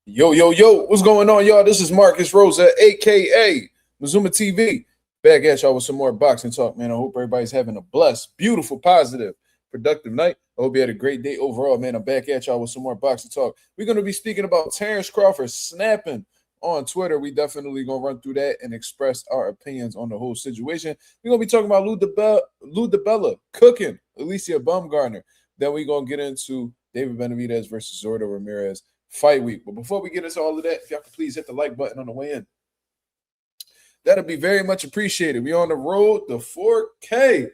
Yo, what's going on, y'all? This is Marcus Rosa, aka Mazuma TV. Back at y'all with some more boxing talk, man. I hope everybody's having a blessed, beautiful, positive, productive night. I hope you had a great day overall, man. I'm back at y'all with some more boxing talk. We're going to be speaking about Terence Crawford snapping on Twitter. We definitely going to run through that and express our opinions on the whole situation. We're going to be talking about Lou DiBella cooking Alycia Baumgardner. Then we're going to get into David Benavidez versus Zurdo Ramirez fight week. But before we get into all of that, if y'all could please hit the like button on the way in, that'll be very much appreciated. We on the road to 4K.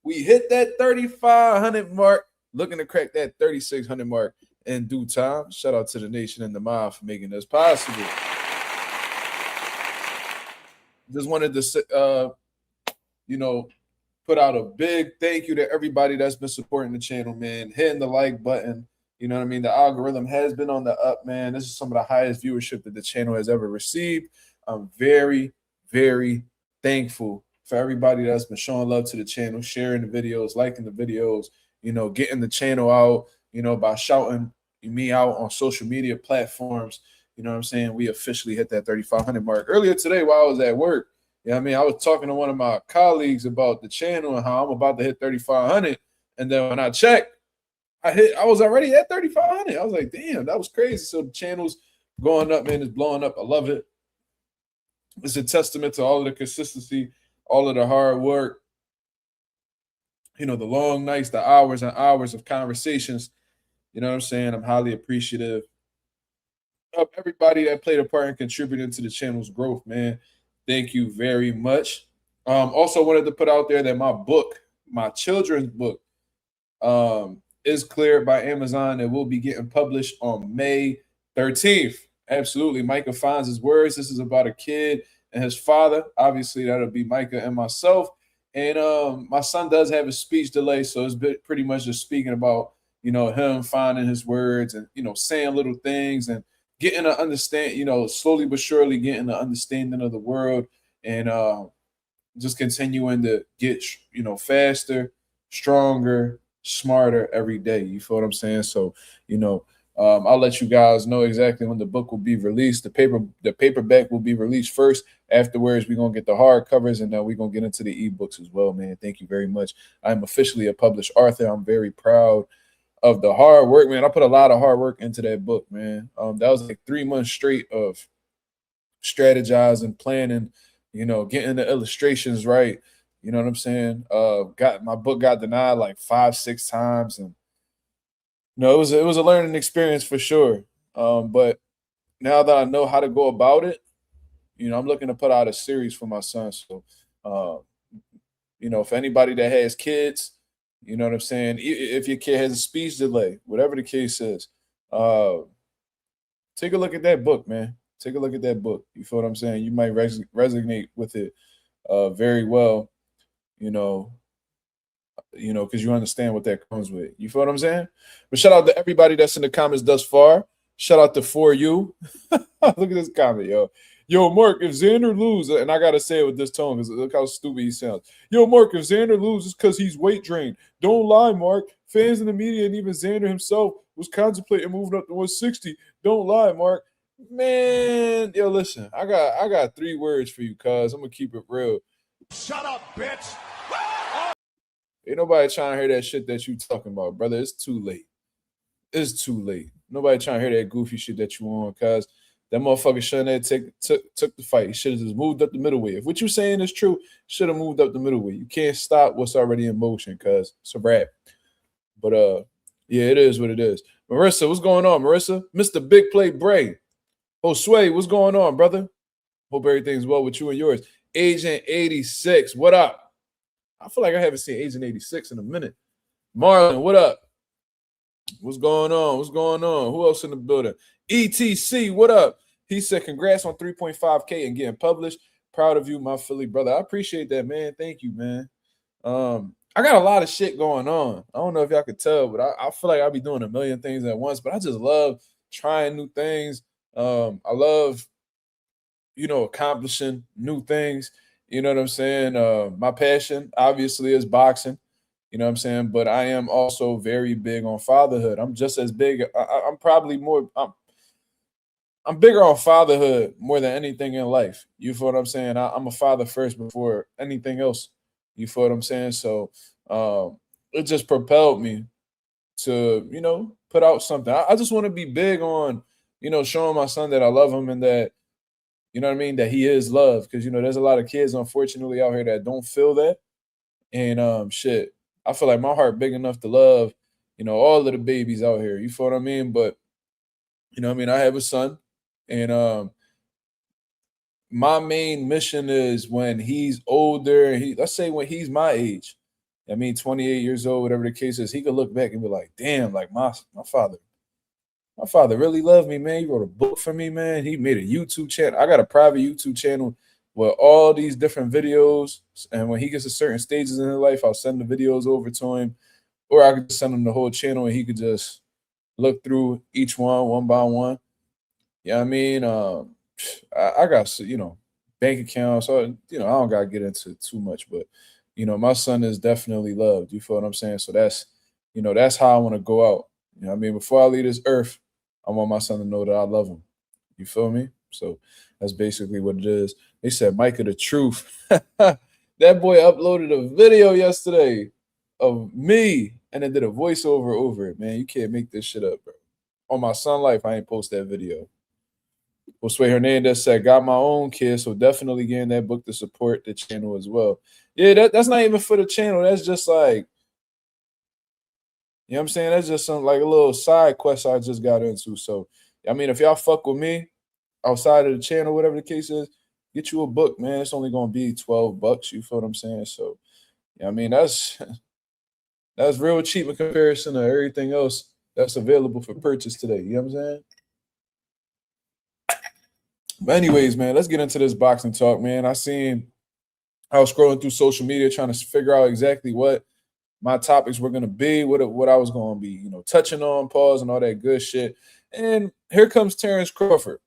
We hit that 3,500 mark, looking to crack that 3,600 mark in due time. Shout out to the nation and the mob for making this possible. Just wanted to, put out a big thank you to everybody that's been supporting the channel, man. Hitting the like button. You know what I mean? The algorithm has been on the up, man. This is some of the highest viewership that the channel has ever received. I'm very, very thankful for everybody that's been showing love to the channel, sharing the videos, liking the videos, getting the channel out, by shouting me out on social media platforms. You know what I'm saying? We officially hit that 3,500 mark. Earlier today while I was at work, I was talking to one of my colleagues about the channel and how I'm about to hit 3,500. And then when I checked, I was already at 3,500. I was like, damn, that was crazy. So the channel's going up, man. It's blowing up. I love it. It's a testament to all of the consistency, all of the hard work, the long nights, the hours and hours of conversations. You know what I'm saying? I'm highly appreciative of everybody that played a part in contributing to the channel's growth, man. Thank you very much. Also wanted to put out there that my book, my children's book, is cleared by Amazon and will be getting published on May 13th. Absolutely. Micah finds his words. This is about a kid and his father. Obviously, that'll be Micah and myself. And my son does have a speech delay, so it's pretty much just speaking about, him finding his words and, saying little things and getting to understand, slowly but surely getting an understanding of the world and just continuing to get, faster, stronger, smarter every day. You feel what I'm saying? So, I'll let you guys know exactly when the book will be released. The paperback will be released first. Afterwards, we're gonna get the hard covers and then we're gonna get into the ebooks as well, man. Thank you very much. I'm officially a published author. I'm very proud of the hard work, man. I put a lot of hard work into that book, man. That was like 3 months straight of strategizing, planning, getting the illustrations right. You know what I'm saying? My book got denied like 5-6 times, and it was a learning experience for sure. But now that I know how to go about it, I'm looking to put out a series for my son. So, for anybody that has kids, you know what I'm saying? If your kid has a speech delay, whatever the case is, take a look at that book, man. Take a look at that book. You feel what I'm saying? You might resonate with it very well. Because you understand what that comes with. You feel what I'm saying? But shout out to everybody that's in the comments thus far. Shout out to For You. Look at this comment, yo. Yo, Mark, if Xander loses, and I got to say it with this tone because look how stupid he sounds. Yo, Mark, if Xander loses because he's weight drained. Don't lie, Mark. Fans in the media and even Xander himself was contemplating moving up to 160. Don't lie, Mark. Man, yo, listen, I got 3 words for you, cuz. I'm going to keep it real. Shut up, bitch. Ain't nobody trying to hear that shit that you talking about, brother. It's too late. It's too late. Nobody trying to hear that goofy shit that you on, cuz that motherfucker shouldn't have took the fight. He should have just moved up the middleweight. If what you saying is true, should have moved up the middleweight. You can't stop what's already in motion, cuz it's a wrap. But yeah, it is what it is. Marissa, what's going on, Marissa? Mr. Big Play Bray. Josue, what's going on, brother? Hope everything's well with you and yours. Agent 86, what up? I feel like I haven't seen Agent 86 in a minute. Marlon, what up? What's going on? What's going on? Who else in the building? ETC, what up? He said, congrats on 3.5K and getting published. Proud of you, my Philly brother. I appreciate that, man. Thank you, man. I got a lot of shit going on. I don't know if y'all could tell, but I feel like I'll be doing a million things at once, but I just love trying new things. I love, accomplishing new things. You know what I'm saying? My passion, obviously, is boxing. You know what I'm saying? But I am also very big on fatherhood. I'm just as big. I'm probably more. I'm bigger on fatherhood more than anything in life. You feel what I'm saying? I'm a father first before anything else. You feel what I'm saying? So it just propelled me to, put out something. I just want to be big on, showing my son that I love him and that, you know what I mean, that he is loved. Because, there's a lot of kids, unfortunately, out here that don't feel that. And shit, I feel like my heart big enough to love, all of the babies out here. You feel what I mean? But, I have a son. And my main mission is when he's older, let's say when he's my age, 28 years old, whatever the case is, he could look back and be like, damn, like my father really loved me, man. He wrote a book for me, man. He made a YouTube channel. I got a private YouTube channel with all these different videos. And when he gets to certain stages in his life, I'll send the videos over to him. Or I could just send him the whole channel and he could just look through each one by one. Yeah, I got, bank accounts. So, I don't got to get into too much, but, my son is definitely loved. You feel what I'm saying? So that's how I want to go out. Before I leave this earth, I want my son to know that I love him. You feel me? So that's basically what it is. They said, Micah, the truth. That boy uploaded a video yesterday of me and then did a voiceover over it. Man, you can't make this shit up, bro. On my son life, I ain't post that video. Josue Hernandez said, got my own kid, so definitely getting that book to support the channel as well. Yeah, that's not even for the channel. That's just like, you know what I'm saying? That's just some like a little side quest I just got into. So, if y'all fuck with me outside of the channel, whatever the case is, get you a book, man. It's only going to be $12. You feel what I'm saying? So, that's real cheap in comparison to everything else that's available for purchase today. You know what I'm saying? But anyways, man, let's get into this boxing talk, man. I was scrolling through social media trying to figure out exactly what my topics were going to be, what I was going to be, touching on, pause, and all that good shit. And here comes Terence Crawford.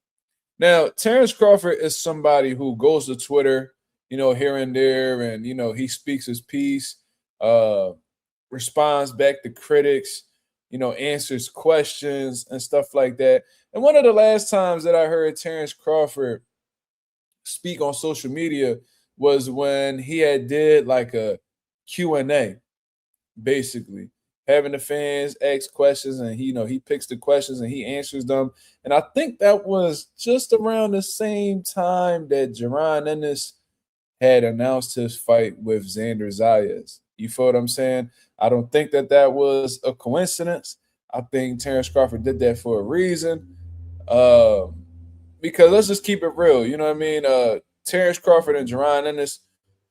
Now, Terence Crawford is somebody who goes to Twitter, here and there, and, he speaks his piece, responds back to critics, answers questions and stuff like that. And one of the last times that I heard Terence Crawford speak on social media was when he had did like a Q&A, basically having the fans ask questions and he picks the questions and he answers them. And I think that was just around the same time that Ennis had announced his fight with Xander Zayas. You feel what I'm saying? I don't think that was a coincidence. I think Terence Crawford did that for a reason. Because let's just keep it real. You know what I mean? Terence Crawford and Ennis,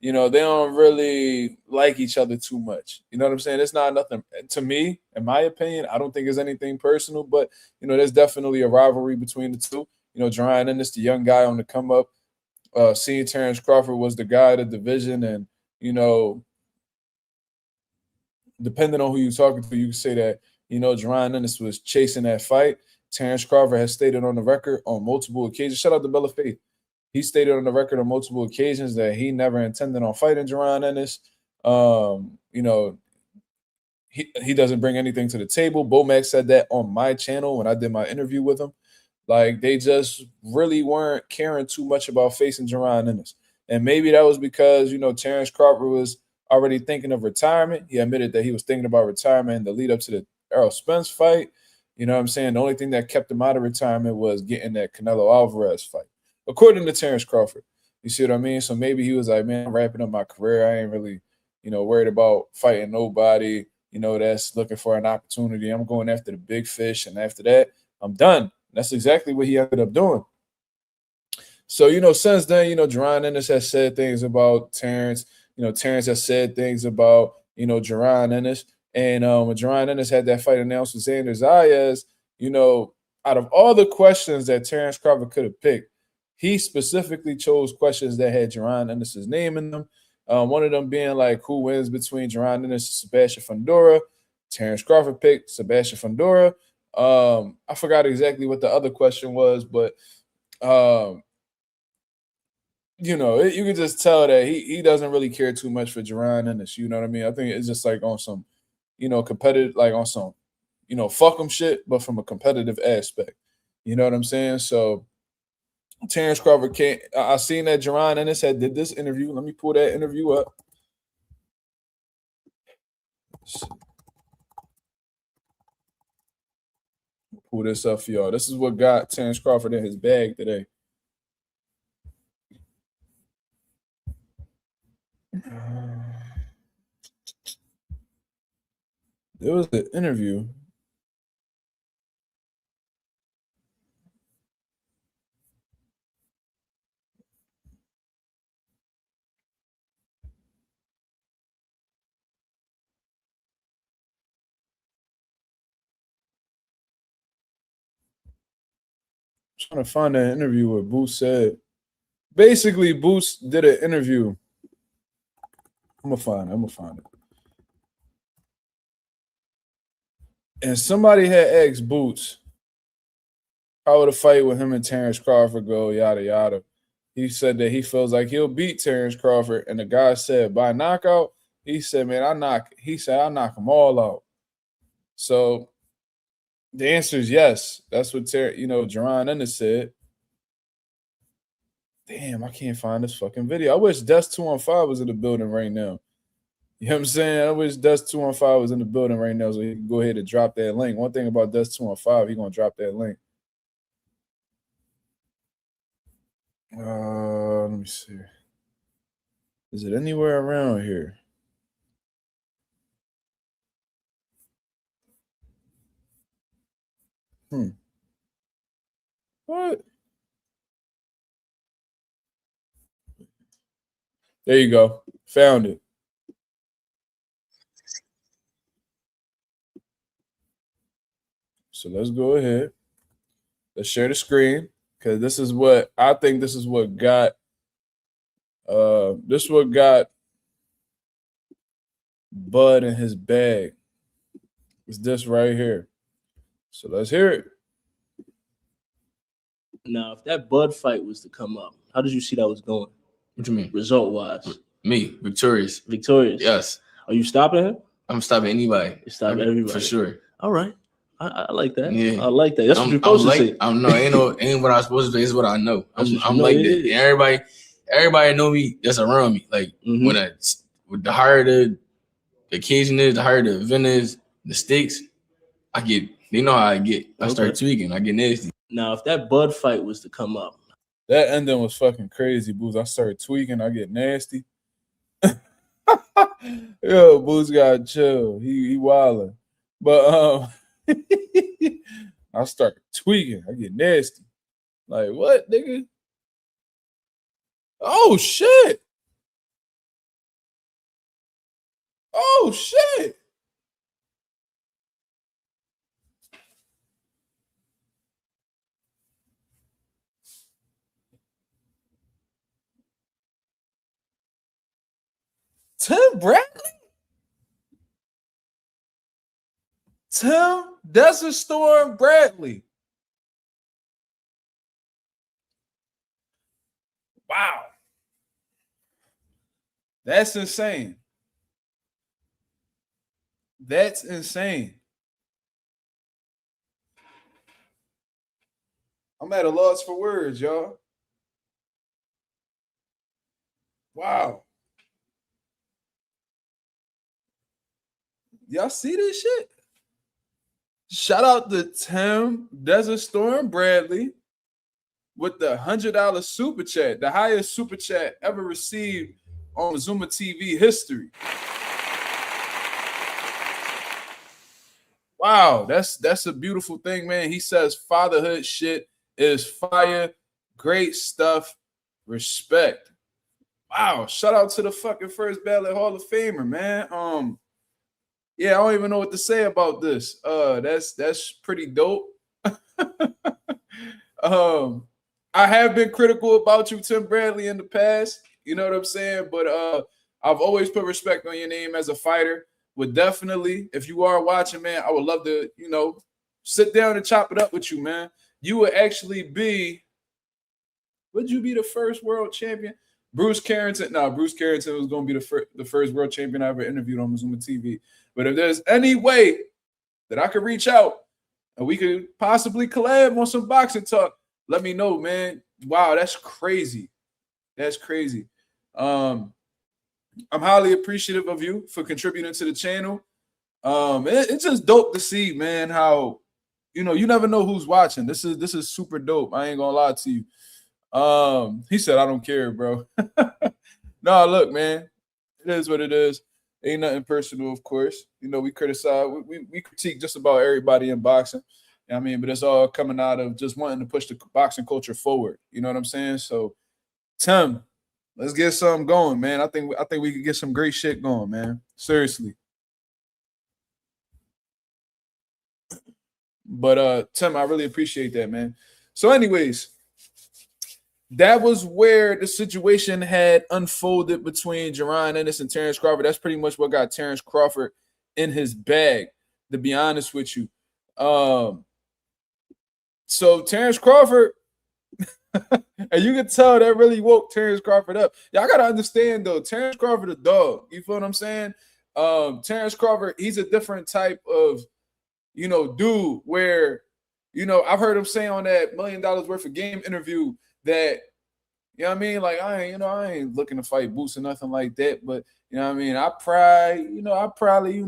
they don't really like each other too much. You know what I'm saying? It's not nothing to me, in my opinion. I don't think it's anything personal, but there's definitely a rivalry between the two. Ennis, the young guy on the come up, seeing Terence Crawford was the guy of the division, and depending on who you're talking to, you can say that Ennis was chasing that fight. Terence Crawford has stated on the record on multiple occasions. Shout out to Bella Faith. He stated on the record on multiple occasions that he never intended on fighting Ennis. He doesn't bring anything to the table. Bomax said that on my channel when I did my interview with him. Like, they just really weren't caring too much about facing Ennis. And maybe that was because, Terence Crawford was already thinking of retirement. He admitted that he was thinking about retirement in the lead up to the Errol Spence fight. You know what I'm saying? The only thing that kept him out of retirement was getting that Canelo Alvarez fight, according to Terence Crawford. You see what I mean? So maybe he was like, man, I'm wrapping up my career. I ain't really, worried about fighting nobody, that's looking for an opportunity. I'm going after the big fish. And after that, I'm done. That's exactly what he ended up doing. So, since then, Ennis has said things about Terence. Terence has said things about, Ennis. And when Ennis had that fight announced with Xander Zayas, out of all the questions that Terence Crawford could have picked, he specifically chose questions that had Ennis's name in them. One of them being like, who wins between Ennis and Sebastian Fundora? Terence Crawford picked Sebastian Fundora. I forgot exactly what the other question was, but you can just tell that he doesn't really care too much for Ennis. You know what I mean? I think it's just like on some, competitive, like on some, fuck him shit, but from a competitive aspect. You know what I'm saying? So Terence Crawford can't. I seen that Adrien Ennis did this interview. Let me pull that interview up. Pull this up for y'all. This is what got Terence Crawford in his bag today. There was an interview. I'm trying to find that interview where Boots said. Basically, Boots did an interview. I'm gonna find it. And somebody had asked Boots how would a fight with him and Terence Crawford go, yada yada. He said that he feels like he'll beat Terence Crawford, and the guy said by knockout. He said, "Man, I knock them all out." So the answer is yes. That's what Adrien Ennis said. Damn, I can't find this fucking video. I wish Dust 215 was in the building right now. You know what I'm saying? I wish Dust 215 was in the building right now so he can go ahead and drop that link. One thing about Dust 215, he's gonna drop that link. Let me see. Is it anywhere around here? What? There you go. Found it. So let's go ahead. Let's share the screen because this is what got Bud in his bag. It's this right here. So let's hear it. Now, if that Bud fight was to come up, how did you see that was going? What you mean? Result-wise. Me, victorious. Victorious? Yes. Are you stopping him? I'm stopping anybody. You stop everybody. For sure. All right. I like that. Yeah. I like that. That's what you're supposed to say. Ain't what I'm supposed to say. It's what I know. I'm like that. And everybody know me that's around me. Like with the higher the occasion is, the higher the event is, the stakes, they know how I get. I start tweaking. I get nasty. Now, if that Bud fight was to come up. That ending was fucking crazy, Booz. I started tweaking. I get nasty. Yo, Booz got chill. He wilding. But I start tweaking. I get nasty. Like, what, nigga? Oh, shit. Oh, shit. Tim Bradley? Tim Desert Storm Bradley. Wow. That's insane. That's insane. I'm at a loss for words, y'all. Wow. Y'all see this shit? Shout out to Tim Desert Storm Bradley with the $100 super chat, the highest super chat ever received on Mazuma TV history. Wow, that's a beautiful thing, man. He says fatherhood shit is fire, great stuff, respect. Wow, shout out to the fucking first ballot Hall of Famer, man. Yeah, I don't even know what to say about this. That's pretty dope. I have been critical about you, Tim Bradley, in the past. You know what I'm saying? But I've always put respect on your name as a fighter. Would definitely, if you are watching, man, I would love to, sit down and chop it up with you, man. You would actually be, would you be the first world champion? Bruce Carrington was going to be the first world champion I ever interviewed on Mazuma TV. But if there's any way that I could reach out and we could possibly collab on some boxing talk, let me know, man. Wow, that's crazy. That's crazy. I'm highly appreciative of you for contributing to the channel. It's just dope to see, man, how you never know who's watching. This is super dope. I ain't gonna lie to you. He said, I don't care, bro. No, look, man, it is what it is. Ain't nothing personal, of course. We criticize, we critique just about everybody in boxing. I mean, but it's all coming out of just wanting to push the boxing culture forward. You know what I'm saying? So, Tim, let's get something going, man. I think we could get some great shit going, man. Seriously. But Tim, I really appreciate that, man. So, anyways, that was where the situation had unfolded between Adrien Ennis and Terence Crawford. That's pretty much what got Terence Crawford in his bag, to be honest with you. So Terence Crawford, and you can tell that really woke Terence Crawford up. Y'all got to understand, though, Terence Crawford a dog. You feel what I'm saying? Terence Crawford, he's a different type of, dude where, I've heard him say on that $1 million worth of game interview that, you know what I mean? Like, I ain't looking to fight Boots or nothing like that. But, you know what I mean? I probably,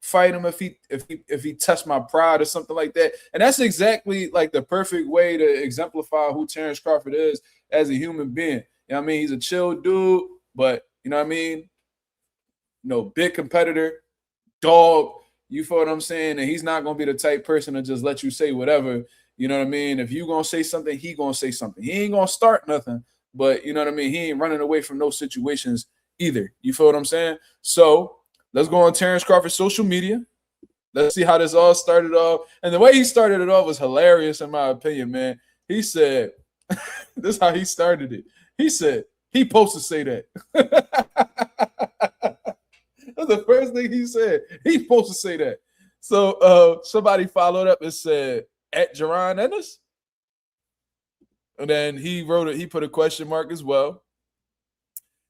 fight him if he touched my pride or something like that. And that's exactly like the perfect way to exemplify who Terence Crawford is as a human being. You know what I mean? He's a chill dude, but you know what I mean? Big competitor, dog. You feel what I'm saying? And he's not gonna be the type person to just let you say whatever. You know what I mean? If you gonna say something, he gonna say something. He ain't gonna start nothing, but you know what I mean? He ain't running away from no situations either. You feel what I'm saying? So let's go on Terence Crawford's social media. Let's see how this all started off. And the way he started it off was hilarious, in my opinion, man. He said, this is how he started it. He said, he supposed to say that. That's the first thing he said. He's supposed to say that. So somebody followed up and said, at Adrien Ennis? And then he put a question mark as well.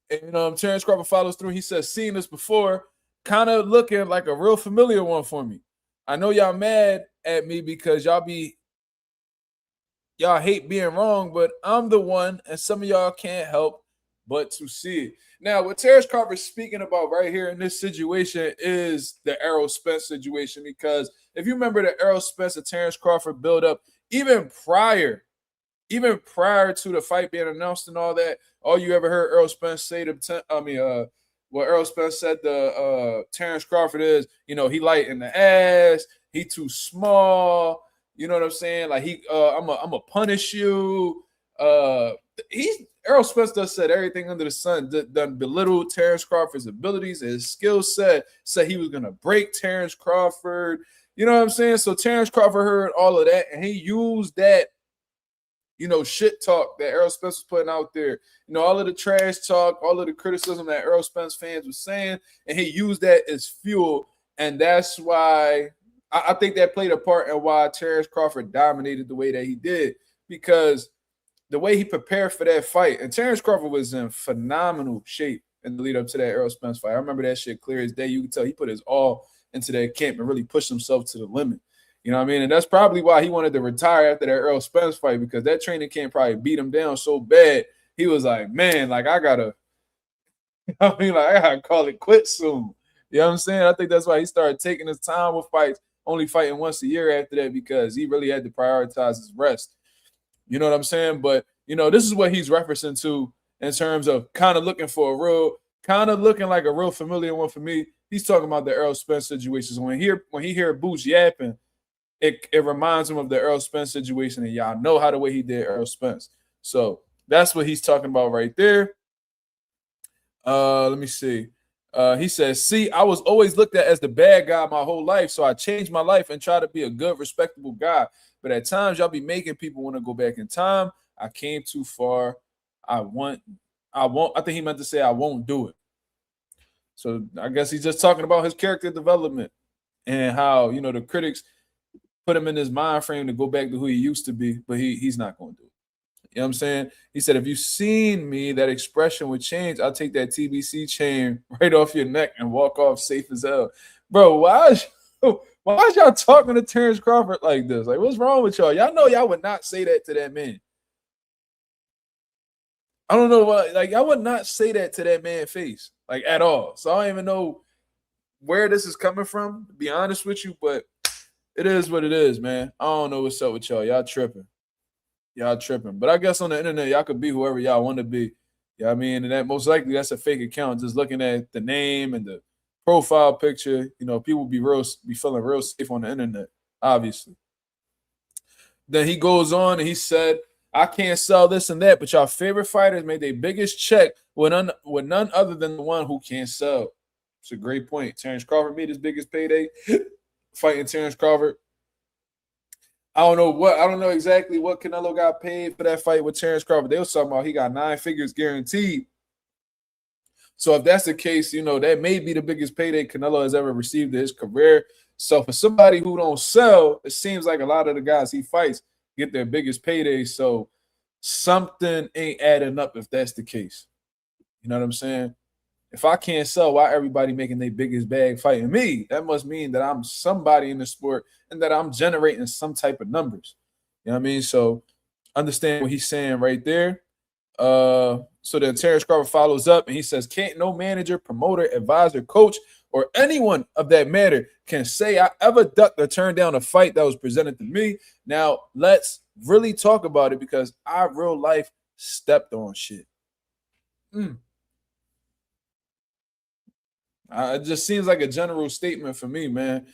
And Terence Crawford follows through. He says, seeing this before, kind of looking like a real familiar one for me. I know y'all mad at me because y'all hate being wrong, but I'm the one, and some of y'all can't help but to see it. Now, what Terence Crawford is speaking about right here in this situation is the Errol Spence situation, because if you remember the Errol Spence and Terence Crawford build up, even prior to the fight being announced and all that, all you ever heard Errol Spence say to what Errol Spence said to Terence Crawford is, he light in the ass, he too small, you know what I'm saying? Like I'm a punish you. Errol Spence does said everything under the sun, done belittled Terence Crawford's abilities, his skill set, said he was gonna break Terence Crawford. You know what I'm saying? So Terence Crawford heard all of that, and he used that, shit talk that Errol Spence was putting out there. All of the trash talk, all of the criticism that Errol Spence fans were saying, and he used that as fuel. And that's why I think that played a part in why Terence Crawford dominated the way that he did, because the way he prepared for that fight, and Terence Crawford was in phenomenal shape in the lead up to that Errol Spence fight. I remember that shit clear as day. You can tell he put his all into that camp and really pushed himself to the limit. You know what I mean? And that's probably why he wanted to retire after that Errol Spence fight, because that training camp probably beat him down so bad. He was like, man, like I gotta call it quits soon. You know what I'm saying? I think that's why he started taking his time with fights, only fighting once a year after that, because he really had to prioritize his rest. You know what I'm saying? But, this is what he's referencing to in terms of kind of looking like a real familiar one for me. He's talking about the Errol Spence situations. When he hear Boots yapping, it reminds him of the Errol Spence situation, and y'all know how the way he did Errol Spence. So that's what he's talking about right there. Let me see. He says, see, I was always looked at as the bad guy my whole life, so I changed my life and try to be a good, respectable guy. But at times, y'all be making people want to go back in time. I came too far. I won't. I think he meant to say I won't do it. So I guess he's just talking about his character development and how, the critics put him in his mind frame to go back to who he used to be, but he's not going to do it. You know what I'm saying? He said, if you seen me, that expression would change. I'll take that TBC chain right off your neck and walk off safe as hell. Bro, Why is y'all talking to Terence Crawford like this? Like, what's wrong with y'all? Y'all know y'all would not say that to that man. I don't know why. Like, I would not say that to that man's face, like, at all. So I don't even know where this is coming from, to be honest with you, but it is what it is, man. I don't know what's up with y'all. Y'all tripping. Y'all tripping. But I guess on the internet, y'all could be whoever y'all want to be. Yeah, I mean, and that most likely that's a fake account. Just looking at the name and the profile picture, you know, people be feeling real safe on the internet, obviously. Then he goes on and he said, I can't sell this and that, but y'all favorite fighters made their biggest check with none other than the one who can't sell. It's a great point. Terence Crawford made his biggest payday fighting Terence Crawford. I don't know exactly what Canelo got paid for that fight with Terence Crawford. They were talking about he got 9 figures guaranteed. So if that's the case, you know, that may be the biggest payday Canelo has ever received in his career. So for somebody who don't sell, it seems like a lot of the guys he fights get their biggest payday. So something ain't adding up if that's the case. You know what I'm saying? If I can't sell, why everybody making their biggest bag fighting me? That must mean that I'm somebody in the sport and that I'm generating some type of numbers. You know what I mean? So understand what he's saying right there. So then Terence Crawford follows up and he says, can't no manager, promoter, advisor, coach, or anyone of that matter can say I ever ducked or turned down a fight that was presented to me. Now, let's really talk about it because I real life stepped on shit. It just seems like a general statement for me, man.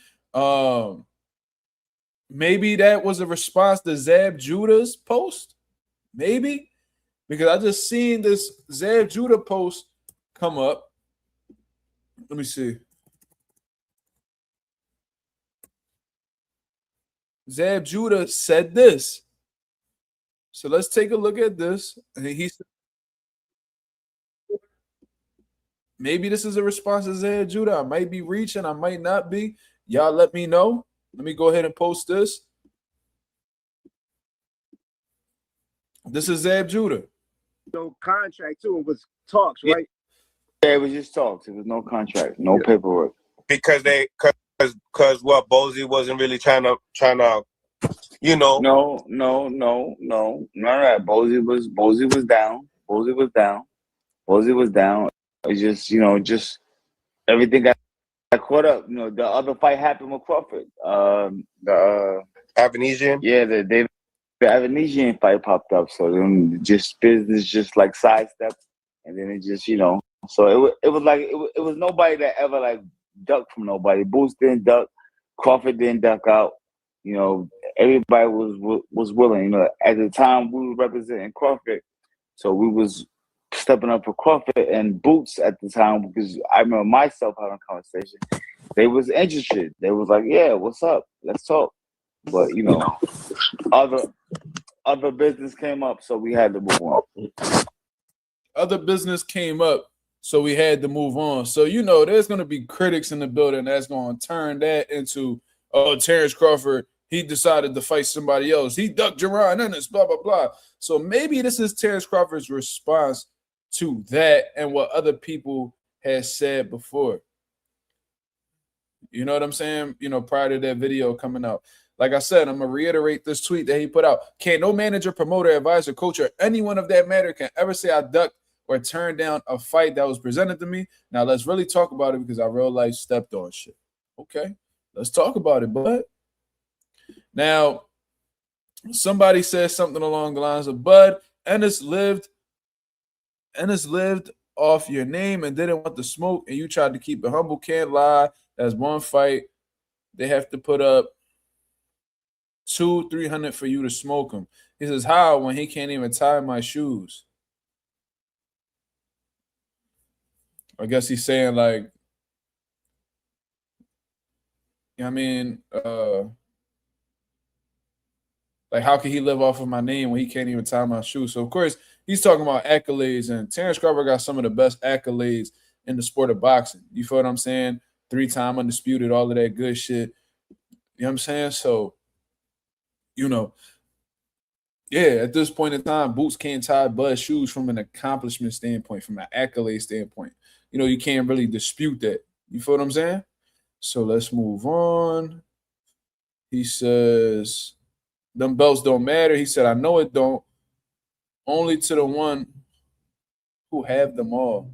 Maybe that was a response to Zab Judah's post. Maybe. Because I just seen this Zab Judah post come up. Let me see. Zab Judah said this. So let's take a look at this. And he said, maybe this is a response to Zab Judah. I might be reaching. I might not be. Y'all let me know. Let me go ahead and post this. This is Zab Judah. No contract too. It was talks, right? Yeah, it was just talks. It was no contract, no paperwork. Because what Bozy wasn't really trying to, you know. No, none of that. Bozy was down. It's just, you know, just everything got caught up. You know, the other fight happened with Crawford. The Avenesian? Yeah, the Avenesian fight popped up. So then just business just like sidestep, and then it just, you know. So it was like it was nobody that ever like ducked from nobody. Boots didn't duck, Crawford didn't duck out. You know, everybody was willing. You know, at the time we were representing Crawford, so we was stepping up for Crawford and Boots at the time, because I remember myself having a conversation. They was interested. They was like, "Yeah, what's up? Let's talk." But you know, other business came up, so we had to move on. Other business came up, so we had to move on. So, you know, there's going to be critics in the building that's going to turn that into, oh, Terence Crawford, he decided to fight somebody else. He ducked Jerron Ennis, blah, blah, blah. So maybe this is Terence Crawford's response to that and what other people had said before. You know what I'm saying? You know, prior to that video coming out. Like I said, I'm going to reiterate this tweet that he put out. Can't no manager, promoter, advisor, coach, or anyone of that matter can ever say I ducked or turned down a fight that was presented to me. Now, let's really talk about it because I real life stepped on shit. Okay, let's talk about it, bud. Now, somebody said something along the lines of, Bud, Ennis lived off your name and didn't want the smoke, and you tried to keep it humble. Can't lie. That's one fight. They have to put up $200-300 for you to smoke him. He says, how, when he can't even tie my shoes? I guess he's saying, like, you know what I mean, like, how can he live off of my name when he can't even tie my shoes? So, of course, he's talking about accolades, and Terence Crawford got some of the best accolades in the sport of boxing. You feel what I'm saying? 3-time undisputed, all of that good shit. You know what I'm saying? So, you know, yeah, at this point in time, Boots can't tie Bud's shoes from an accomplishment standpoint, from an accolade standpoint. You know, you can't really dispute that. You feel what I'm saying? So let's move on. He says, them belts don't matter. He said, I know it don't. Only to the one who have them all.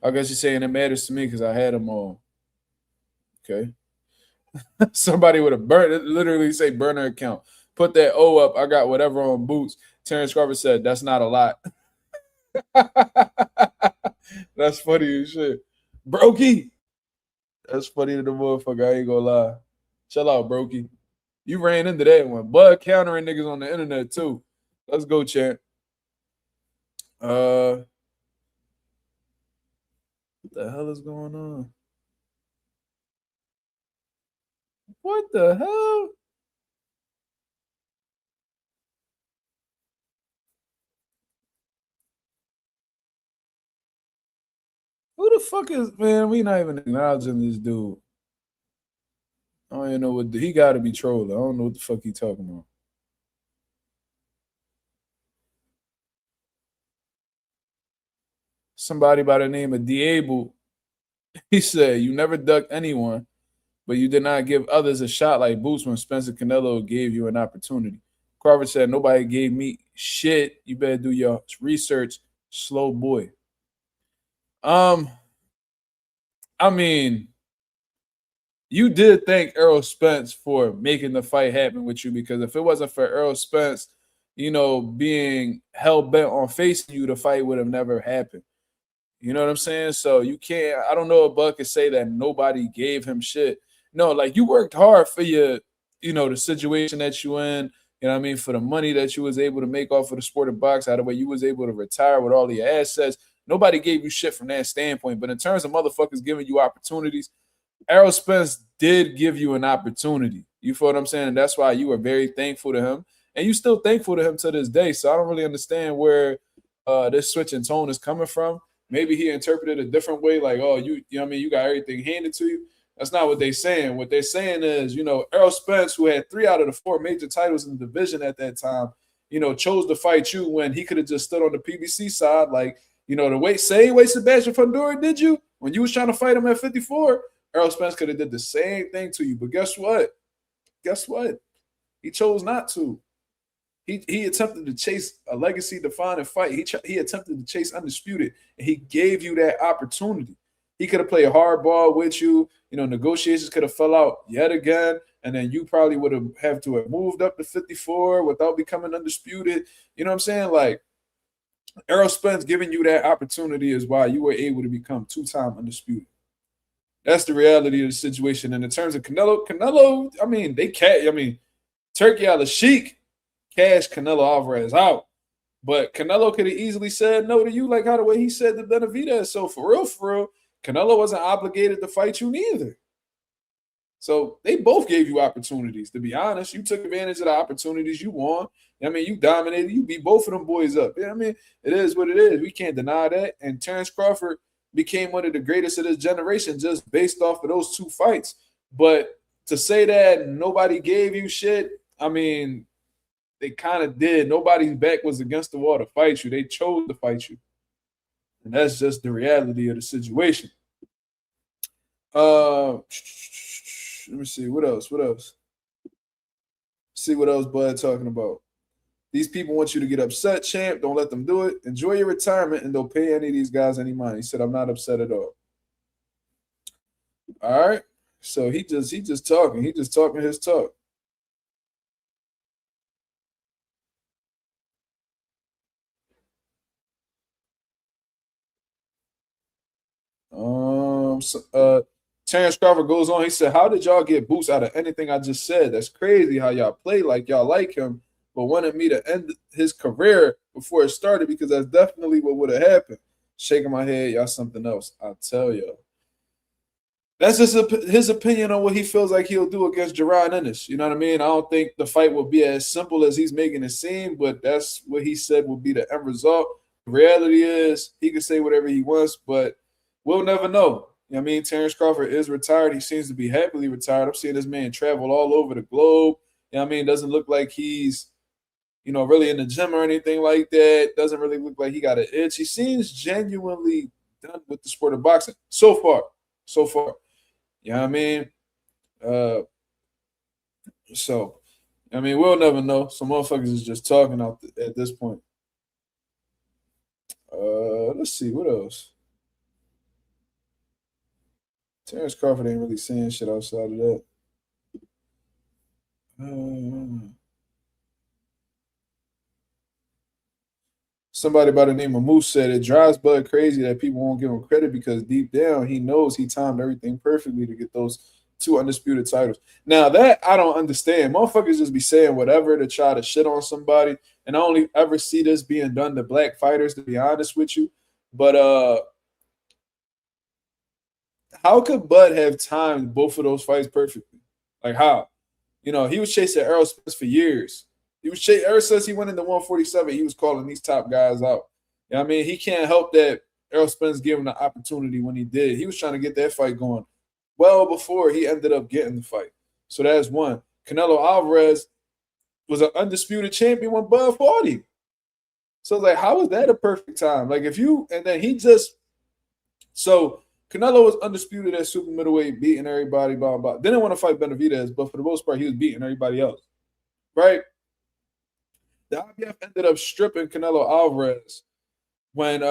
I guess you're saying it matters to me because I had them all. Okay. Somebody with a literally say burner account. Put that O up. I got whatever on boots. Terence Crawford said, that's not a lot. That's funny as shit. Brokey. That's funny to the motherfucker. I ain't gonna lie. Chill out, Brokey. You ran into that one. Bud countering niggas on the internet too. Let's go, champ. What the hell is going on? What the hell? Who the fuck is, man? We not even acknowledging this dude. I don't even know what he got to be trolling. I don't know what the fuck he talking about. Somebody by the name of Diablo, he said, you never ducked anyone, but you did not give others a shot like Boots when Spencer Canelo gave you an opportunity. Crawford said, nobody gave me shit. You better do your research, slow boy. I mean, you did thank Errol Spence for making the fight happen with you, because if it wasn't for Errol Spence, being hell-bent on facing you, the fight would have never happened. You know what I'm saying? So you can't, I don't know if Buck could say that nobody gave him shit. No, like, you worked hard for your, the situation that you in, for the money that you was able to make off of the sport of box, how the way you was able to retire with all your assets. Nobody gave you shit from that standpoint. But in terms of motherfuckers giving you opportunities, Errol Spence did give you an opportunity. You feel what I'm saying? And that's why you were very thankful to him. And you still thankful to him to this day. So I don't really understand where this switch in tone is coming from. Maybe he interpreted a different way, like, oh, you got everything handed to you. That's not what they're saying. What they're saying is, Errol Spence, who had 3 out of the 4 major titles in the division at that time, chose to fight you when he could have just stood on the PBC side, like, the same way Sebastian Fundora did you when you was trying to fight him at 54. Errol Spence could have did the same thing to you. But guess what? He chose not to. He attempted to chase a legacy-defining fight. He attempted to chase undisputed, and he gave you that opportunity. He could have played hardball with you. Negotiations could have fell out yet again, and then you probably would have to have moved up to 54 without becoming undisputed. You know what I'm saying? Like, Errol Spence giving you that opportunity is why you were able to become 2-time undisputed. That's the reality of the situation. And in terms of Canelo, Turkey al-Sheikh cashed Canelo Alvarez out. But Canelo could have easily said no to you, like how the way he said to Benavidez. So for real, Canelo wasn't obligated to fight you neither. So they both gave you opportunities, to be honest. You took advantage of the opportunities you won. You dominated. You beat both of them boys up. It is what it is. We can't deny that. And Terence Crawford became one of the greatest of this generation just based off of those 2 fights. But to say that nobody gave you shit, they kind of did. Nobody's back was against the wall to fight you. They chose to fight you. And that's just the reality of the situation. Let me see. What else? See what else Bud talking about. These people want you to get upset, champ. Don't let them do it. Enjoy your retirement and don't pay any of these guys any money. He said, I'm not upset at all. All right. So he just talking. He just talking his talk. Terence Crawford goes on. He said, how did y'all get Boots out of anything I just said? That's crazy how y'all play like y'all like him, but wanted me to end his career before it started, because that's definitely what would have happened. Shaking my head, y'all something else. I tell y'all. That's just his opinion on what he feels like he'll do against Adrien Ennis. You know what I mean? I don't think the fight will be as simple as he's making it seem, but that's what he said will be the end result. The reality is he can say whatever he wants, but we'll never know. Terence Crawford is retired. He seems to be happily retired. I'm seeing this man travel all over the globe. Doesn't look like he's, really in the gym or anything like that. Doesn't really look like he got an itch. He seems genuinely done with the sport of boxing so far. You know what I mean? So, I mean, we'll never know. Some motherfuckers is just talking out at this point. Let's see, what else? Terence Crawford ain't really saying shit outside of that. Somebody by the name of Moose said it drives Bud crazy that people won't give him credit because deep down he knows he timed everything perfectly to get those 2 undisputed titles. Now that I don't understand. Motherfuckers just be saying whatever to try to shit on somebody. And I only ever see this being done to black fighters, to be honest with you. But how could Bud have timed both of those fights perfectly? Like how? You know, he was chasing Errol Spence for years. He was chasing ever since he went into 147. He was calling these top guys out. You know what I mean? He can't help that Errol Spence gave him the opportunity when he did. He was trying to get that fight going well before he ended up getting the fight. So that's one. Canelo Alvarez was an undisputed champion when Bud fought him. So like, how is that a perfect time? Like if you and then he just so Canelo was undisputed at super middleweight, beating everybody, blah, blah. Didn't want to fight Benavidez, but for the most part, he was beating everybody else. Right? The IBF ended up stripping Canelo Alvarez when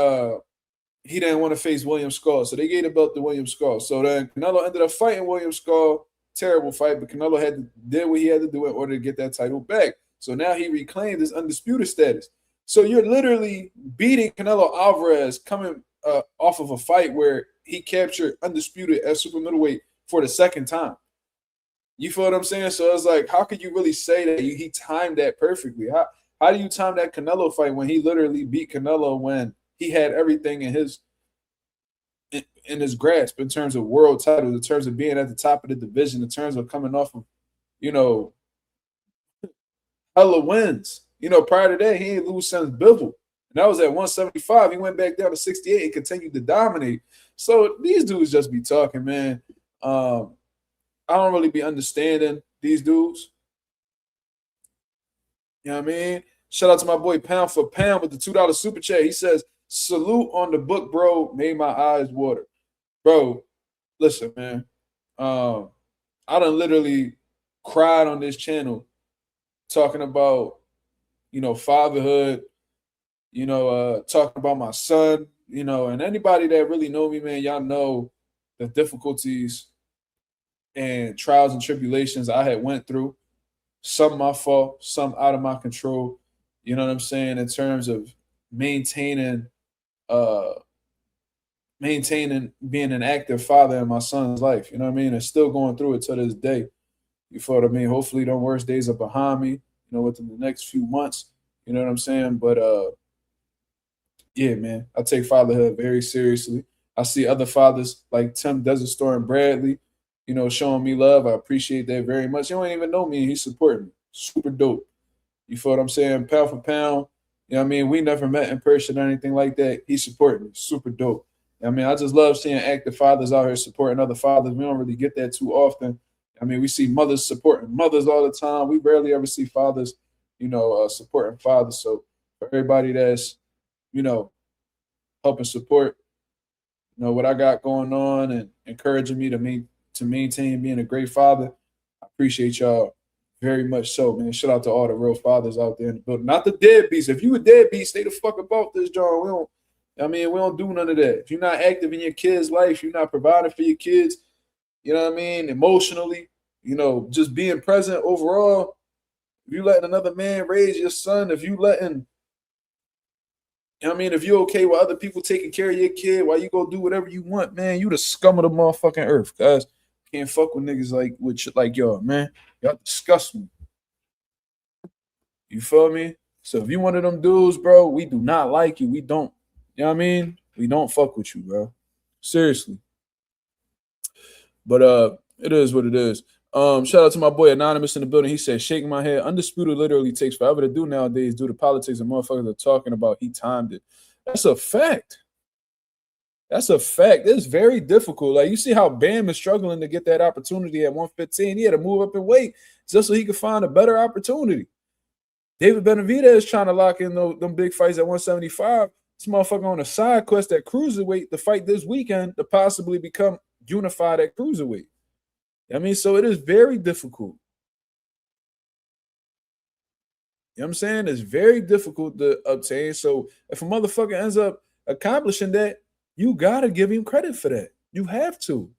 he didn't want to face William Skull. So they gave the belt to William Skull. So then Canelo ended up fighting William Skull. Terrible fight, but Canelo did what he had to do in order to get that title back. So now he reclaimed his undisputed status. So you're literally beating Canelo Alvarez coming off of a fight where he captured undisputed at super middleweight for the second time. You feel what I'm saying? So it's like, how could you really say that he timed that perfectly? How do you time that Canelo fight when he literally beat Canelo when he had everything in his grasp in terms of world titles, in terms of being at the top of the division, in terms of coming off of, you know, hella wins. You know, prior to that, he ain't lose since Bivol. And that was at 175. He went back down to 68 and continued to dominate. So these dudes just be talking, man. I don't really be understanding these dudes. You know what I mean? Shout out to my boy Pound for Pound with the $2 super chat. He says, salute on the book, bro. Made my eyes water. Bro, listen, man. I done literally cried on this channel talking about, you know, fatherhood, you know, talking about my son, you know, and anybody that really know me, man, y'all know the difficulties and trials and tribulations I had went through. Some my fault, some out of my control. You know what I'm saying? In terms of maintaining being an active father in my son's life. You know what I mean? And still going through it to this day. You feel what I mean? Hopefully the worst days are behind me, you know, within the next few months. You know what I'm saying? But yeah, man, I take fatherhood very seriously. I see other fathers like Tim Desert Store and Bradley, you know, showing me love. I appreciate that very much. He don't even know me. He's supporting me. Super dope. You feel what I'm saying? Pound for pound. You know what I mean? We never met in person or anything like that. He's supporting me. Super dope. I mean, I just love seeing active fathers out here supporting other fathers. We don't really get that too often. I mean, we see mothers supporting mothers all the time. We rarely ever see fathers, you know, supporting fathers. So for everybody that's, you know, helping support, you know, what I got going on and encouraging me to maintain being a great father, I appreciate y'all very much so, man. Shout out to all the real fathers out there in the building. Not the deadbeats. If you a deadbeat, stay the fuck about this, John. We don't do none of that. If you're not active in your kids' life, you're not providing for your kids, you know what I mean, emotionally, you know, just being present overall. If you letting another man raise your son, if you letting, you know what I mean, if you're okay with other people taking care of your kid while you go do whatever you want, man, you the scum of the motherfucking earth, guys. Can't fuck with niggas with shit like y'all, man. Y'all disgust me. You feel me? So if you one of them dudes, bro, we do not like you. We don't. You know what I mean? We don't fuck with you, bro. Seriously. But it is what it is. Shout out to my boy Anonymous in the building. He said, shaking my head. Undisputed literally takes forever to do nowadays due to politics and motherfuckers are talking about he timed it. That's a fact. That's a fact. It's very difficult. Like, you see how Bam is struggling to get that opportunity at 115. He had to move up in weight just so he could find a better opportunity. David Benavidez is trying to lock in them big fights at 175. This motherfucker on a side quest at cruiserweight to fight this weekend to possibly become unified at cruiserweight. I mean, so it is very difficult. You know what I'm saying? It's very difficult to obtain. So if a motherfucker ends up accomplishing that, you gotta give him credit for that. You have to.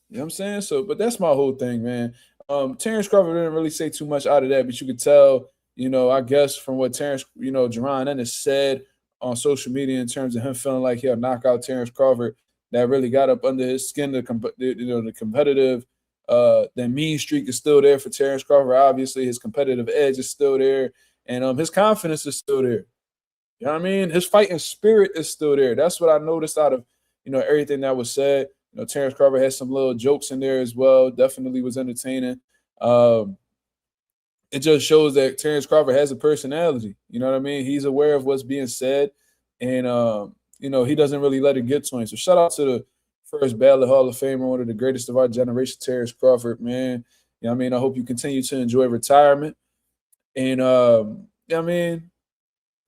You know what I'm saying? So, but that's my whole thing, man. Terence Crawford didn't really say too much out of that, but you could tell, I guess from what Terence, Jerron Ennis said on social media in terms of him feeling like he'll knock out Terence Crawford, that really got up under his skin. The competitive, that mean streak is still there for Terence Crawford. Obviously, his competitive edge is still there, and his confidence is still there. You know what I mean? His fighting spirit is still there. That's what I noticed out of, everything that was said. Terence Crawford had some little jokes in there as well. Definitely was entertaining. It just shows that Terence Crawford has a personality. You know what I mean? He's aware of what's being said, and he doesn't really let it get to him. So shout out to the first ballot Hall of Famer, one of the greatest of our generation, Terence Crawford, man. You know what I mean? I hope you continue to enjoy retirement. And I mean,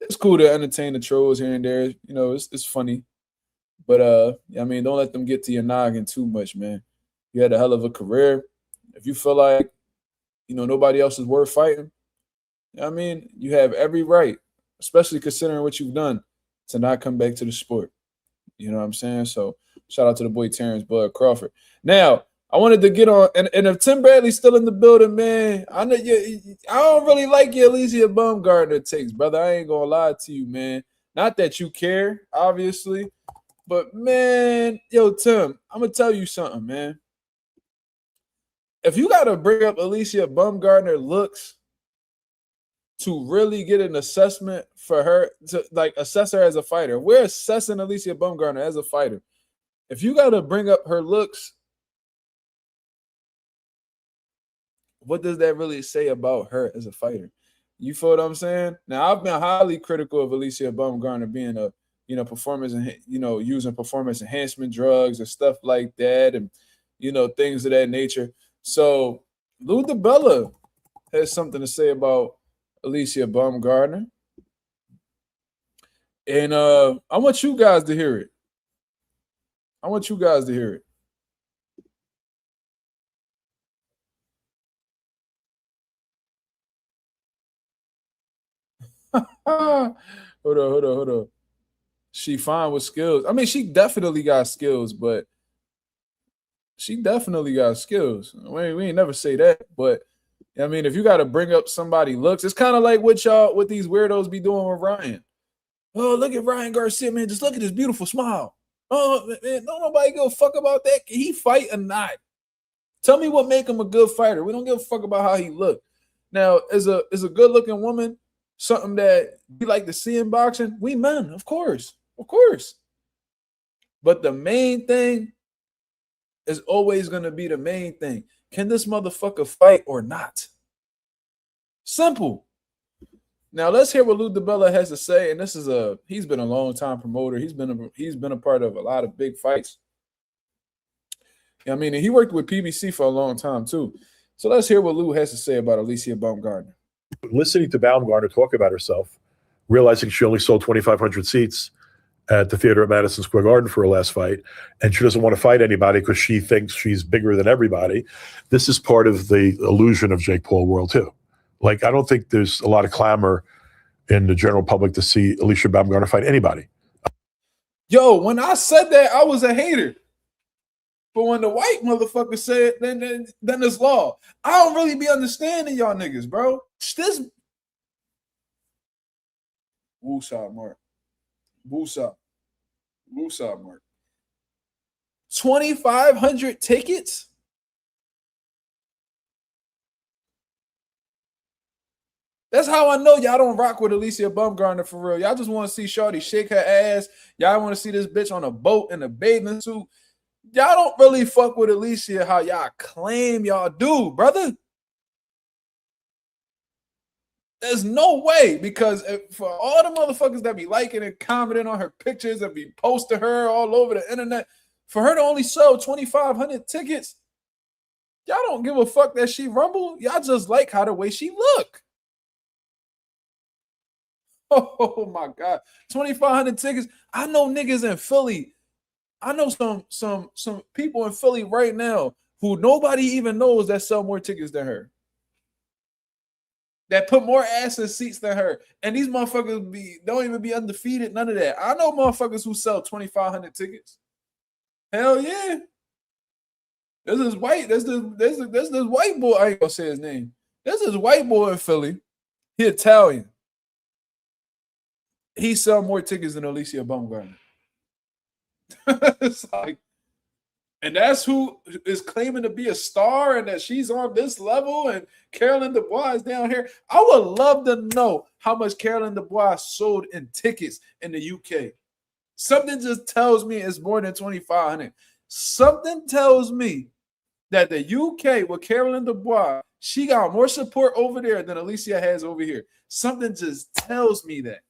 it's cool to entertain the trolls here and there. It's funny. But I mean, don't let them get to your noggin too much, man. You had a hell of a career. If you feel like, nobody else is worth fighting, I mean, you have every right, especially considering what you've done, to not come back to the sport. You know what I'm saying? So shout out to the boy Terence Bud Crawford. Now, I wanted to get on, and if Tim Bradley's still in the building, man, I don't really like your Alicia Baumgardner takes, brother. I ain't gonna lie to you, man. Not that you care, obviously. But, man, yo, Tim, I'm going to tell you something, man. If you got to bring up Alicia Baumgardner looks to really get an assessment for her, to, assess her as a fighter, we're assessing Alicia Baumgardner as a fighter. If you got to bring up her looks, what does that really say about her as a fighter? You feel what I'm saying? Now, I've been highly critical of Alicia Baumgardner being a performance and, using performance enhancement drugs and stuff like that and, things of that nature. So Lou DiBella has something to say about Alicia Baumgardner. And I want you guys to hear it. Hold on. She fine with skills. I mean, she definitely got skills, but we ain't never say that. But I mean, if you got to bring up somebody looks, it's kind of like what these weirdos be doing with Ryan. Oh, look at Ryan Garcia, man. Just look at his beautiful smile. Oh, man, don't nobody give a fuck about that. Can he fight or not? Tell me what make him a good fighter. We don't give a fuck about how he look. Now, is a good looking woman something that we like to see in boxing? We men, of course. But the main thing is always going to be the main thing. Can this motherfucker fight or not? Simple. Now let's hear what Lou DiBella has to say. And he's been a long time promoter. He's been a part of a lot of big fights. I mean, and he worked with PBC for a long time too. So let's hear what Lou has to say about Alicia Baumgardner. Listening to Baumgardner talk about herself, realizing she only sold 2,500 seats at the theater at Madison Square Garden for her last fight, and she doesn't want to fight anybody because she thinks she's bigger than everybody. This is part of the illusion of Jake Paul world too. I don't think there's a lot of clamor in the general public to see Alicia Baumgardner fight anybody. Yo, when I said that, I was a hater. But when the white motherfucker said, then it's law. I don't really be understanding y'all niggas, bro. This Woosah, Mark. Woosah, Mark. 2,500 tickets? That's how I know y'all don't rock with Alicia Baumgardner for real. Y'all just want to see Shorty shake her ass. Y'all want to see this bitch on a boat in a bathing suit. Y'all don't really fuck with Alicia how y'all claim y'all do, brother. There's no way, because for all the motherfuckers that be liking and commenting on her pictures and be posting her all over the internet, for her to only sell 2,500 tickets, y'all don't give a fuck that she rumble. Y'all just like how the way she look. Oh my God. 2,500 tickets. I know niggas in Philly. I know some people in Philly right now who nobody even knows that sell more tickets than her. That put more ass in seats than her. And these motherfuckers don't even be undefeated, none of that. I know motherfuckers who sell 2,500 tickets. Hell yeah. There's this white boy. I ain't gonna say his name. There's this white boy in Philly. He Italian. He sell more tickets than Alycia Baumgardner. It's like, and that's who is claiming to be a star and that she's on this level, and Caroline Dubois is down here. I would love to know how much Caroline Dubois sold in tickets in the UK. Something just tells me it's more than 2,500. Something tells me that the UK with Caroline Dubois, she got more support over there than Alycia has over here. Something just tells me that.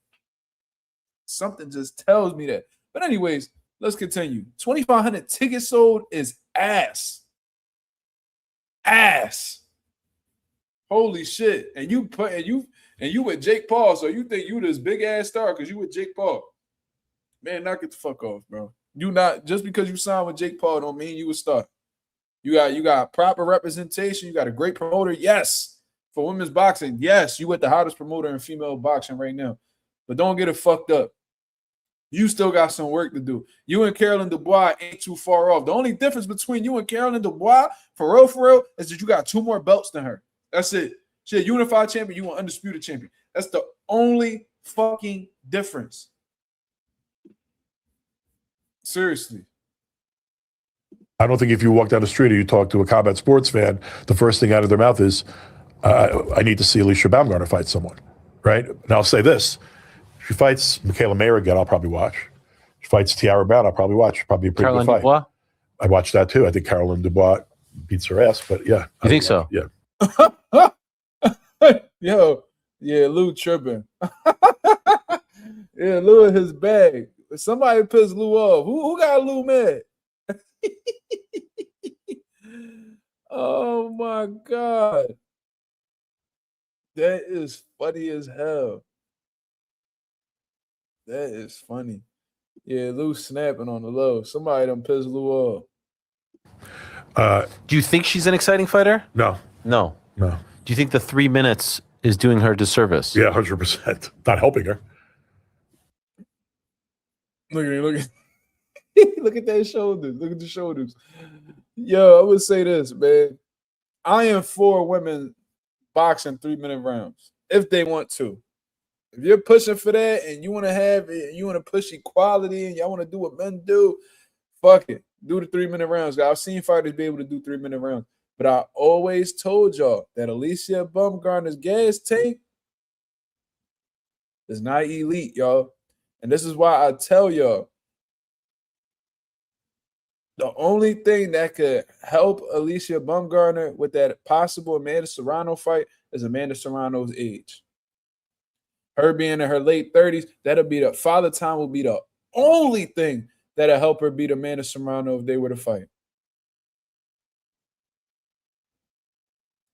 Something just tells me that. But anyways, let's continue. 2,500 tickets sold is ass. Ass. Holy shit. And you with Jake Paul, so you think you this big ass star because you with Jake Paul. Man, knock it the fuck off, bro. You not just because you signed with Jake Paul don't mean you a star. You got proper representation. You got a great promoter. Yes. For women's boxing. Yes. You with the hottest promoter in female boxing right now. But don't get it fucked up. You still got some work to do. You and Caroline Dubois ain't too far off. The only difference between you and Caroline Dubois, for real, is that you got 2 more belts than her. That's it. She a unified champion. You an undisputed champion. That's the only fucking difference. Seriously. I don't think if you walk down the street or you talk to a combat sports fan, the first thing out of their mouth is, I need to see Alicia Baumgardner fight someone, right? And I'll say this. If she fights Michaela Mayer again, I'll probably watch. If she fights Tiara Brown, I'll probably watch. Probably a pretty Caroline good fight. Dubois? I watched that too. I think Caroline Dubois beats her ass, but yeah. You think so? Yeah. Yo, yeah, Lou tripping. Yeah, Lou in his bag. Somebody pissed Lou off. Who got Lou mad? Oh my God. That is funny as hell. That is funny. Yeah, Lou snapping on the low. Somebody done pissed Lou off. Do you think she's an exciting fighter? No. No. No. Do you think the 3 minutes is doing her disservice? Yeah, 100%. Not helping her. Look at look at that shoulders. Look at the shoulders. Yo, I would say this, man. I am for women boxing 3-minute rounds if they want to. If you're pushing for that and you want to have it, you want to push equality and y'all want to do what men do, fuck it. Do the 3-minute rounds. I've seen fighters be able to do 3-minute rounds. But I always told y'all that Alicia Baumgardner's gas tank is not elite, y'all. And this is why I tell y'all, the only thing that could help Alicia Baumgardner with that possible Amanda Serrano fight is Amanda Serrano's age. Her being in her late 30s, that'll be the father time will be the only thing that'll help her beat Amanda Serrano if they were to fight.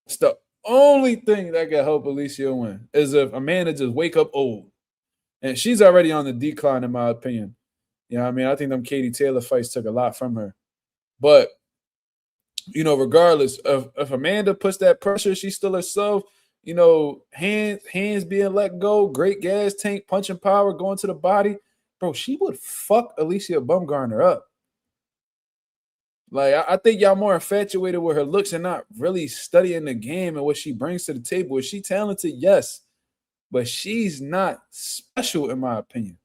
It's the only thing that can help Alicia win is if Amanda just wake up old. And she's already on the decline, in my opinion. You know what I mean? I think them Katie Taylor fights took a lot from her. But, you know, regardless, if Amanda puts that pressure, she's still herself, you know, hands being let go, great gas tank, punching power, going to the body. Bro, she would fuck Alicia Baumgardner up. Like, I think y'all more infatuated with her looks and not really studying the game and what she brings to the table. Is she talented? Yes. But she's not special, in my opinion.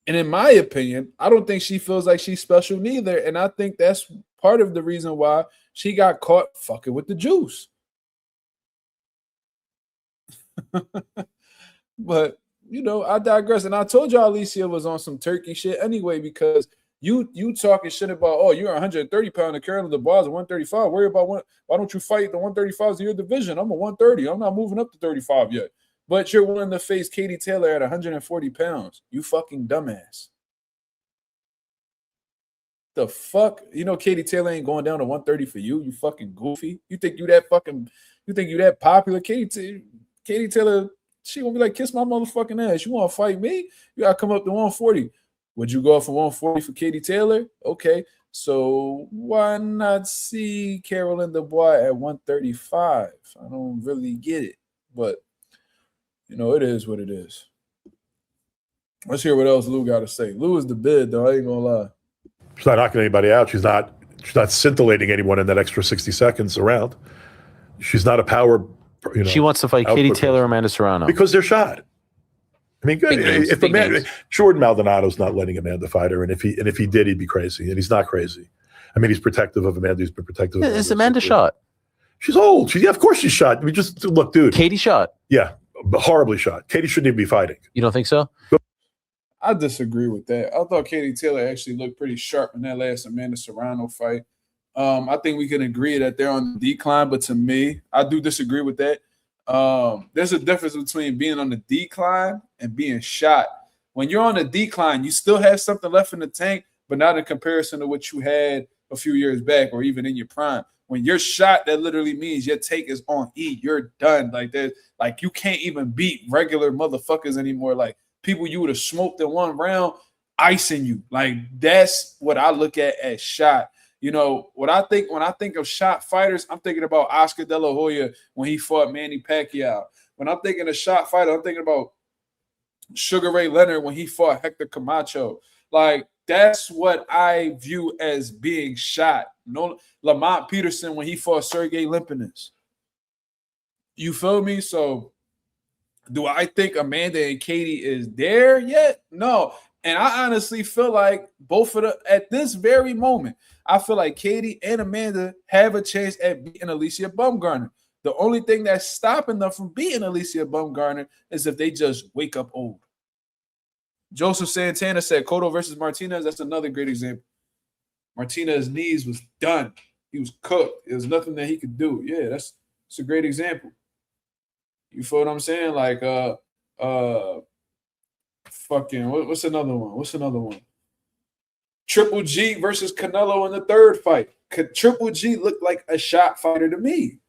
And in my opinion, I don't think she feels like she's special neither. And I think that's part of the reason why she got caught fucking with the juice. But, you know, I digress. And I told y'all Alicia was on some turkey shit anyway, because you talking shit about, oh, you're 130 pound and Caroline Dubois is 135. Worry about why don't you fight the 135s in your division? I'm a 130. I'm not moving up to 35 yet. But you're willing to face Katie Taylor at 140 pounds. You fucking dumbass. The fuck? You know Katie Taylor ain't going down to 130 for you, you fucking goofy. You think you that popular? Katie Taylor, she gonna be like, kiss my motherfucking ass. You wanna fight me? You gotta come up to 140. Would you go for 140 for Katie Taylor? Okay. So why not see Caroline Dubois at 135? I don't really get it. But, it is what it is. Let's hear what else Lou got to say. Lou is the bid, though. I ain't going to lie. She's not knocking anybody out. She's not scintillating anyone in that extra 60 seconds around. She's not a power, She wants to fight Katie Taylor or Amanda Serrano. Because they're shot. I mean, good. If Jordan Maldonado's not letting Amanda fight her, and if he did, he'd be crazy, and he's not crazy. I mean, he's protective of Amanda. He's been protective of Amanda. Is Amanda shot? She's old. Of course she's shot. I mean, just look, dude. Katie shot. Yeah, horribly shot. Katie shouldn't even be fighting. You don't think so? I disagree with that. I thought Katie Taylor actually looked pretty sharp in that last Amanda Serrano fight. I think we can agree that they're on the decline, but to me, I do disagree with that. There's a difference between being on the decline and being shot. When you're on the decline, you still have something left in the tank, but not in comparison to what you had a few years back or even in your prime. When you're shot, that literally means your take is on E. You're done. Like you can't even beat regular motherfuckers anymore. Like people you would have smoked in one round, icing you. Like that's what I look at as shot. What I think when I think of shot fighters, I'm thinking about Oscar De La Hoya when he fought Manny Pacquiao. When I'm thinking of shot fighter, I'm thinking about Sugar Ray Leonard when he fought Hector Camacho. Like that's what I view as being shot. Lamont Peterson when he fought Sergey Limpinus. You feel me? So do I think Amanda and Katie is there yet? No. And I honestly feel like both of them at this very moment, I feel like Katie and Amanda have a chance at beating Alycia Baumgardner. The only thing that's stopping them from beating Alycia Baumgardner is if they just wake up old. Joseph Santana said Cotto versus Martinez. That's another great example. Martinez's knees was done. He was cooked. There's nothing that he could do. Yeah, that's a great example. You feel what I'm saying? Like, what's another one? Triple G versus Canelo in the third fight. Triple G looked like a shot fighter to me.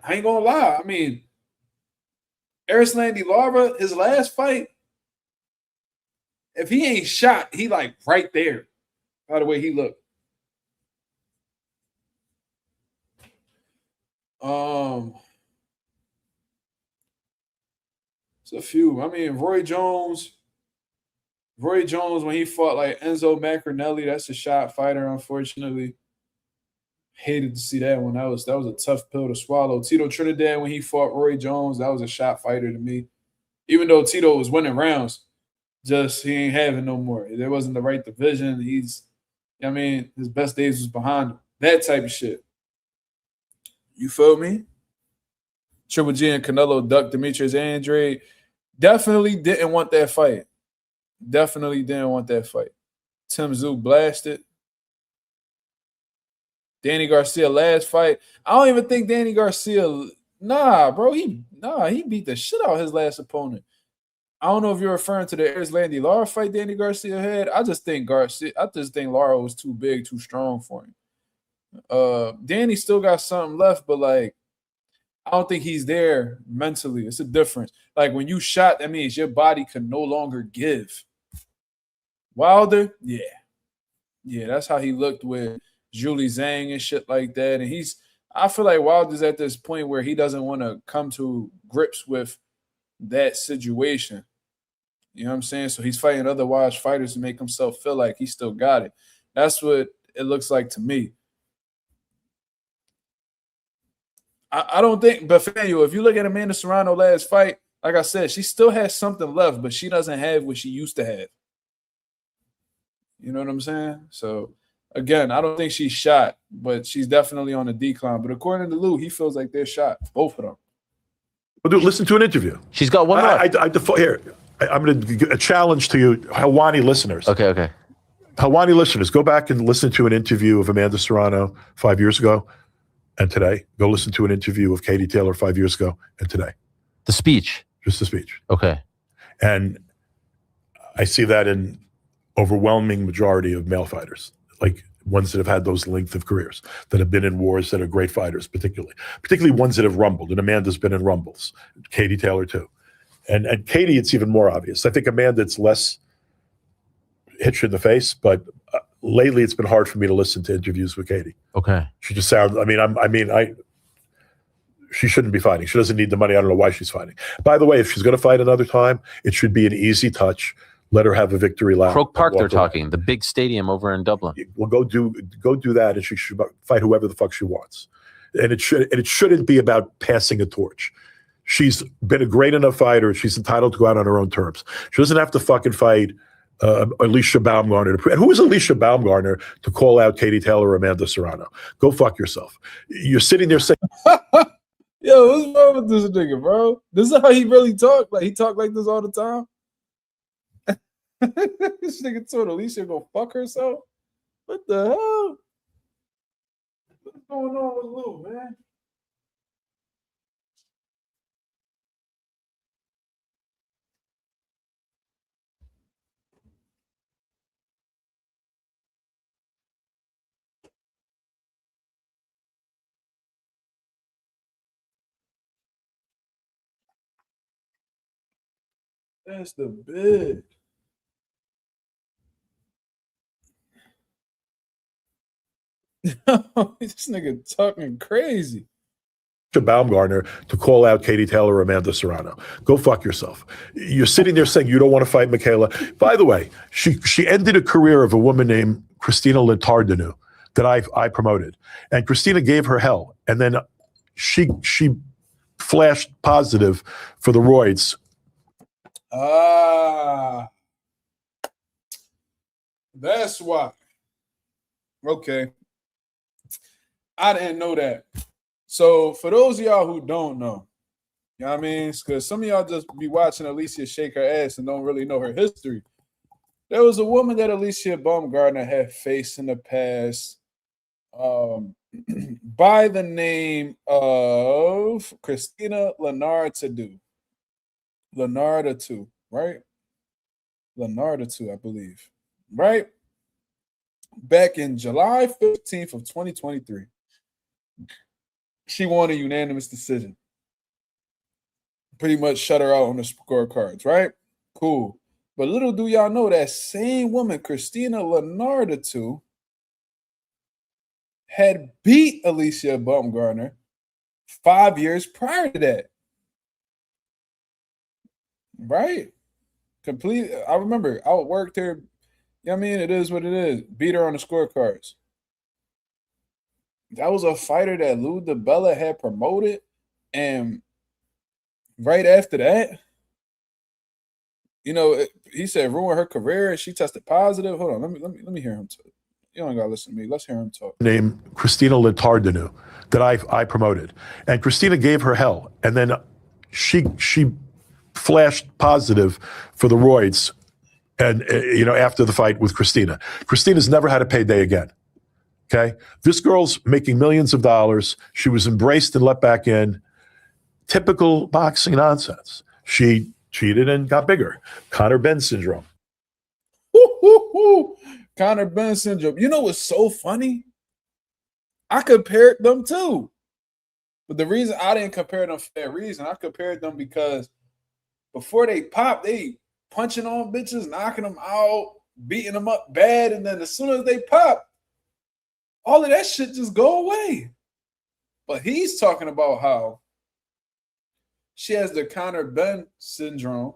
I ain't gonna lie. I mean, Erislandy Lara, his last fight, if he ain't shot, he like right there. By the way he looked. It's a few. I mean, Roy Jones, when he fought like Enzo Macronelli, that's a shot fighter, unfortunately. Hated to see that one. That was a tough pill to swallow. Tito Trinidad, when he fought Roy Jones, that was a shot fighter to me. Even though Tito was winning rounds, just he ain't having no more. There wasn't the right division. His best days was behind him. That type of shit. You feel me? Triple G and Canelo ducked Demetrius Andrade. Definitely didn't want that fight. Tim Tszyu blasted. Danny Garcia last fight. I don't even think Danny Garcia. Nah, bro. He beat the shit out of his last opponent. I don't know if you're referring to the Erislandy Lara fight Danny Garcia had. I just think Lara was too big, too strong for him. Danny still got something left, but like I don't think he's there mentally. It's a difference. Like when you shot, that means your body can no longer give. Wilder, yeah, that's how he looked with Julie Zhang and shit like that. And I feel like Wilder's at this point where he doesn't want to come to grips with that situation. You know what I'm saying? So he's fighting other watch fighters to make himself feel like he still got it. That's what it looks like to me. I don't think, but Faniel, if you look at Amanda Serrano last fight, like I said, she still has something left, but she doesn't have what she used to have. You know what I'm saying? So, again, I don't think she's shot, but she's definitely on the decline. But according to Lou, he feels like they're shot, both of them. Well, dude, listen to an interview. She's got one more. Here, I'm going to give a challenge to you, Hawani listeners. Okay. Hawani listeners, go back and listen to an interview of Amanda Serrano 5 years ago and today. Go listen to an interview of Katie Taylor 5 years ago and today. The speech. Just the speech. Okay. And I see that in overwhelming majority of male fighters, like ones that have had those length of careers, that have been in wars, that are great fighters, particularly ones that have rumbled. And Amanda's been in rumbles. Katie Taylor too. And Katie, it's even more obvious. I think Amanda, it's less hit you in the face, but lately it's been hard for me to listen to interviews with Katie. Okay. She just sounds, she shouldn't be fighting. She doesn't need the money. I don't know why she's fighting. By the way, if she's going to fight another time, it should be an easy touch. Let her have a victory lap. Croke Park, they're talking. The big stadium over in Dublin. Well, go do that, and she should fight whoever the fuck she wants. And it shouldn't be about passing a torch. She's been a great enough fighter. She's entitled to go out on her own terms. She doesn't have to fucking fight Alycia Baumgardner. And who is Alycia Baumgardner to call out Katie Taylor or Amanda Serrano? Go fuck yourself. You're sitting there saying, yo, what's wrong with this nigga, bro? This is how he really talk. Like, he talk like this all the time. This nigga told Alicia go fuck herself. What the hell? What's going on with Lou, man? That's the bid. This nigga talking crazy. Baumgardner to call out Katie Taylor or Amanda Serrano. Go fuck yourself. You're sitting there saying you don't want to fight Michaela. By the way, she ended a career of a woman named Christina Litardenu that I promoted. And Christina gave her hell. And then she flashed positive for the roids. That's why. Okay. I didn't know that. So for those of y'all who don't know, you know what I mean? Because some of y'all just be watching Alicia shake her ass and don't really know her history. There was a woman that Alicia Baumgardner had faced in the past by the name of Christina Lenardatu. Lenardatu, right? Lenardatu, I believe. Right? Back in July 15th of 2023. She won a unanimous decision. Pretty much shut her out on the scorecards, right? Cool. But little do y'all know that same woman, Christina Lenardatu, had beat Alicia Baumgardner 5 years prior to that. Right? Complete. I remember. I worked her. You know what I mean? It is what it is. Beat her on the scorecards. That was a fighter that Lou DiBella had promoted. And right after that, you know, he said ruin her career. She tested positive. Hold on. Let me hear him talk. You don't got to listen to me. Let's hear him talk. Named Christina Litardenu that I promoted. And Christina gave her hell. And then she flashed positive for the roids. And, after the fight with Christina. Christina's never had a payday again. Okay? This girl's making millions of dollars. She was embraced and let back in. Typical boxing nonsense. She cheated and got bigger. Conor Ben syndrome. Conor Ben syndrome. You know what's so funny? I compared them too. But the reason I didn't compare them for that reason, I compared them because before they pop, they punching on bitches, knocking them out, beating them up bad. And then as soon as they pop, all of that shit just go away. But he's talking about how she has the Conor Ben syndrome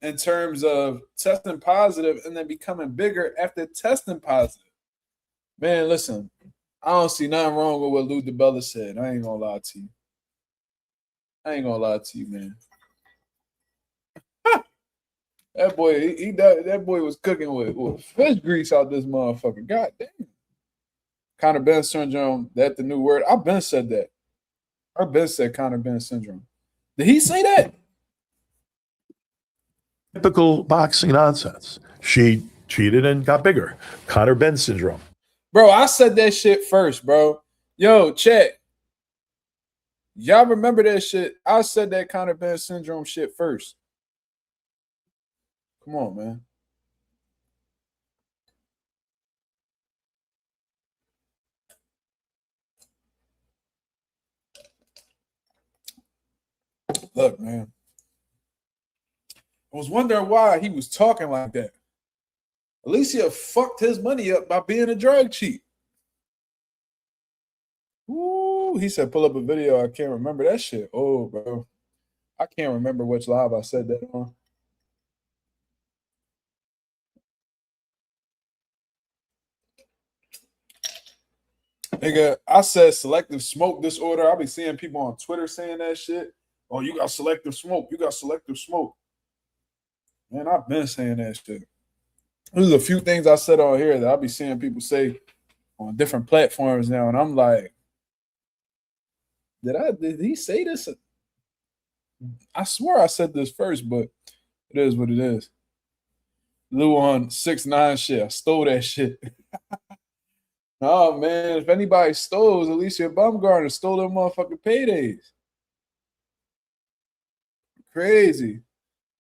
in terms of testing positive and then becoming bigger after testing positive. Man, listen, I don't see nothing wrong with what Lou DiBella said. I ain't gonna lie to you. Man. That boy, that boy was cooking with fish grease out this motherfucker. God damn. Conor Ben syndrome, that's the new word. I've been said that. I've been said Conor Ben syndrome. Did he say that? Typical boxing nonsense. She cheated and got bigger. Conor Ben syndrome. Bro, I said that shit first, bro. Yo, check. Y'all remember that shit? I said that Conor Ben syndrome shit first. Come on, man. Look, man. I was wondering why he was talking like that. Alycia fucked his money up by being a drug cheat. Ooh, he said, pull up a video. I can't remember that shit. Oh, bro. I can't remember which live I said that on. Nigga, I said selective smoke disorder. I be seeing people on Twitter saying that shit. Oh, you got selective smoke. You got selective smoke. Man, I've been saying that shit. There's a few things I said on here that I'll be seeing people say on different platforms now, and I'm like, did he say this? I swear I said this first, but it is what it is. Lou on 6ix9ine shit. I stole that shit. Oh man, if anybody stole, it was Alicia Baumgardner stole them motherfucking paydays. Crazy.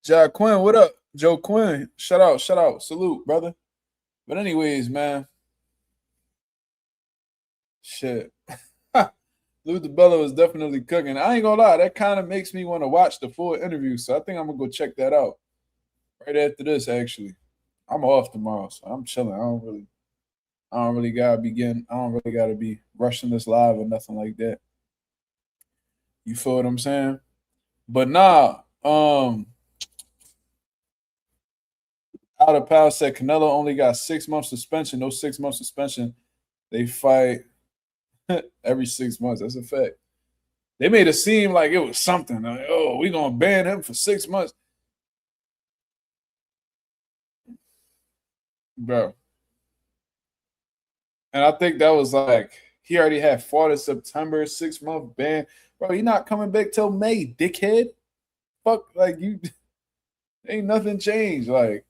Joe Quinn, what up? Joe Quinn, shout out, salute, brother. But anyways, man, shit. Lou DiBella was definitely cooking. I ain't gonna lie, that kind of makes me want to watch the full interview. So I think I'm gonna go check that out right after this. Actually, I'm off tomorrow, so I'm chilling. I don't really gotta be rushing this live or nothing like that. You feel what I'm saying? But nah, Out of Power said Canelo only got 6 months suspension. No 6 months suspension. They fight every 6 months. That's a fact. They made it seem like it was something. Like, oh, we gonna ban him for 6 months. Bro. And I think that was like he already had fought in September, 6-month ban. Bro, he not coming back till May, dickhead. Fuck, like you ain't nothing changed. Like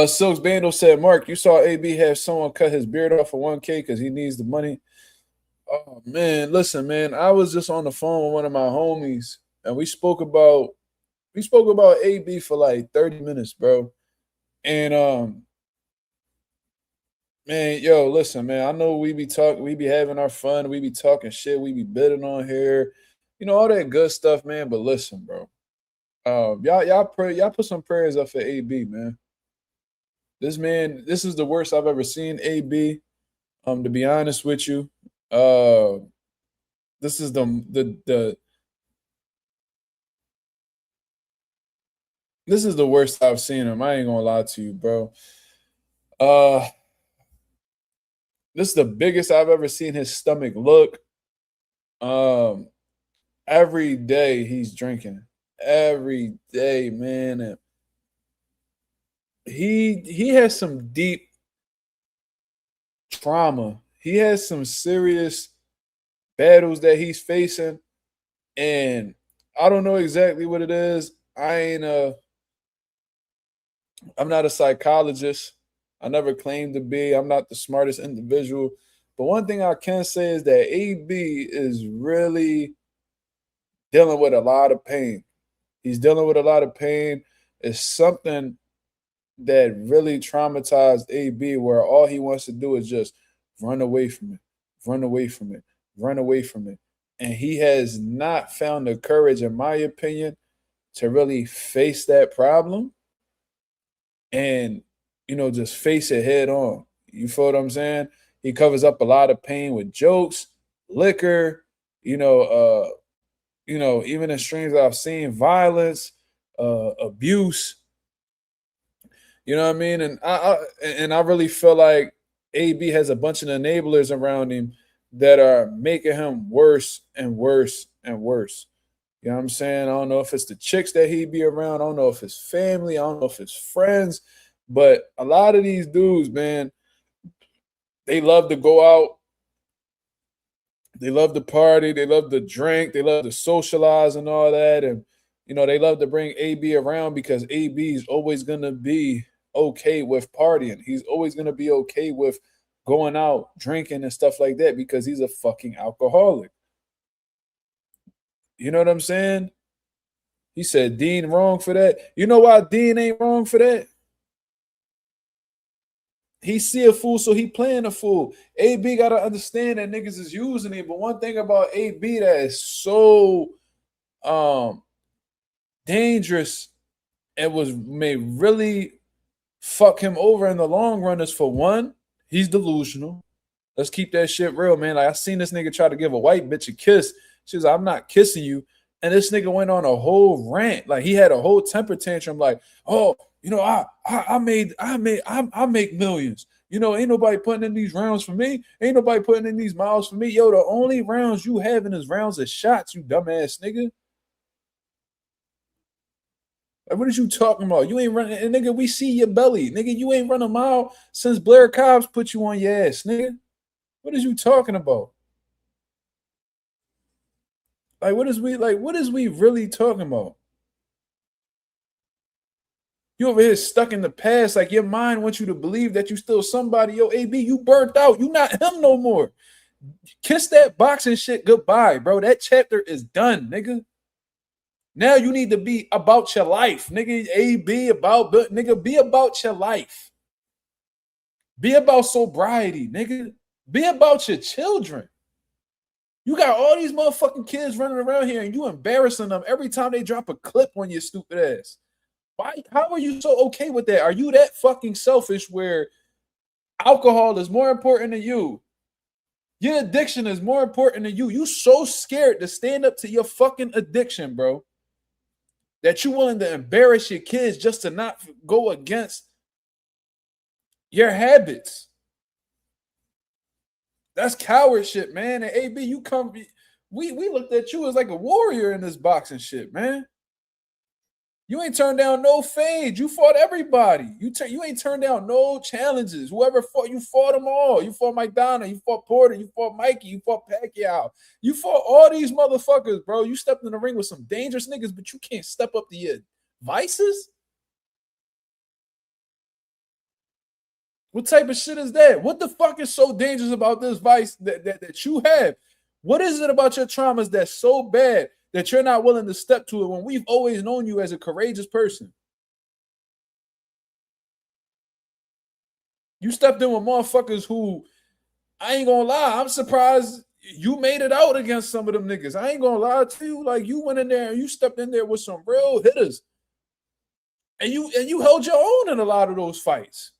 Silks Bando said, Mark, you saw AB have someone cut his beard off for 1K because he needs the money. Oh man, listen, man. I was just on the phone with one of my homies and we spoke about AB for like 30 minutes, bro. And man, yo, listen, man. I know we be having our fun, we be talking shit, we be bidding on here, all that good stuff, man. But listen, bro. Y'all put some prayers up for AB, man. This is the worst I've ever seen AB. To be honest with you, this is this is the worst I've seen him. I ain't gonna lie to you, bro. This is the biggest I've ever seen his stomach look. Every day he's drinking. Every day, man. And he has some deep trauma. He has some serious battles that he's facing, and I don't know exactly what it is. I'm not a psychologist. I never claimed to be. I'm not the smartest individual. But one thing I can say is that AB is really dealing with a lot of pain. He's dealing with a lot of pain. It's something that really traumatized AB where all he wants to do is just run away from it, run away from it, run away from it. And he has not found the courage, in my opinion, to really face that problem and, just face it head on. You feel what I'm saying? He covers up a lot of pain with jokes, liquor, even in streams I've seen, violence, abuse. You know what I mean? And I really feel like AB has a bunch of enablers around him that are making him worse and worse and worse. You know what I'm saying? I don't know if it's the chicks that he be around. I don't know if it's family. I don't know if it's friends. But a lot of these dudes, man, they love to go out. They love to party. They love to drink. They love to socialize and all that. And, they love to bring AB around because AB is always going to be okay with partying. He's always going to be okay with going out, drinking and stuff like that because he's a fucking alcoholic. You know what I'm saying? He said Dean wrong for that. You know why Dean ain't wrong for that? he see a fool, so he playing a fool. AB got to understand that niggas is using him. But one thing about AB that is so dangerous and may really fuck him over in the long run is, for one, he's delusional. Let's keep that shit real, man. Like, I seen this nigga try to give a white bitch a kiss. She was like, I'm not kissing you. And this nigga went on a whole rant. Like, he had a whole temper tantrum. Like, oh, you know, I make millions. You know, ain't nobody putting in these rounds for me. Ain't nobody putting in these miles for me. Yo, the only rounds you having is rounds of shots, you dumbass nigga. Like, what is you talking about? You ain't running, and nigga, we see your belly. Nigga, you ain't run a mile since Blair Cobbs put you on your ass, nigga. What is you talking about? Like, what is we really talking about? You over here stuck in the past. Like, your mind wants you to believe that you still somebody. Yo, AB, you burnt out. You not him no more. Kiss that boxing shit goodbye, bro. That chapter is done, nigga. Now you need to be about your life, nigga. AB about, nigga, be about your life. Be about sobriety, nigga. Be about your children. You got all these motherfucking kids running around here and you embarrassing them every time they drop a clip on your stupid ass. Why? How are you so okay with that? Are you that fucking selfish where alcohol is more important than you? Your addiction is more important than you. You so scared to stand up to your fucking addiction, bro, that you willing to embarrass your kids just to not go against your habits. That's coward shit, man. And AB, you come, we looked at you as like a warrior in this boxing shit, man. You ain't turned down no fade. You fought everybody. You ain't turned down no challenges. Whoever fought, you fought them all. You fought Mike Donna, you fought Porter, you fought Mikey, you fought Pacquiao. You fought all these motherfuckers, bro. You stepped in the ring with some dangerous niggas, but you can't step up to your vices? What type of shit is that? What the fuck is so dangerous about this vice that you have? What is it about your traumas that's so bad that you're not willing to step to it when we've always known you as a courageous person? You stepped in with motherfuckers who, I ain't gonna lie, I'm surprised you made it out against some of them niggas. I ain't gonna lie to you. Like, you went in there and you stepped in there with some real hitters. And you held your own in a lot of those fights.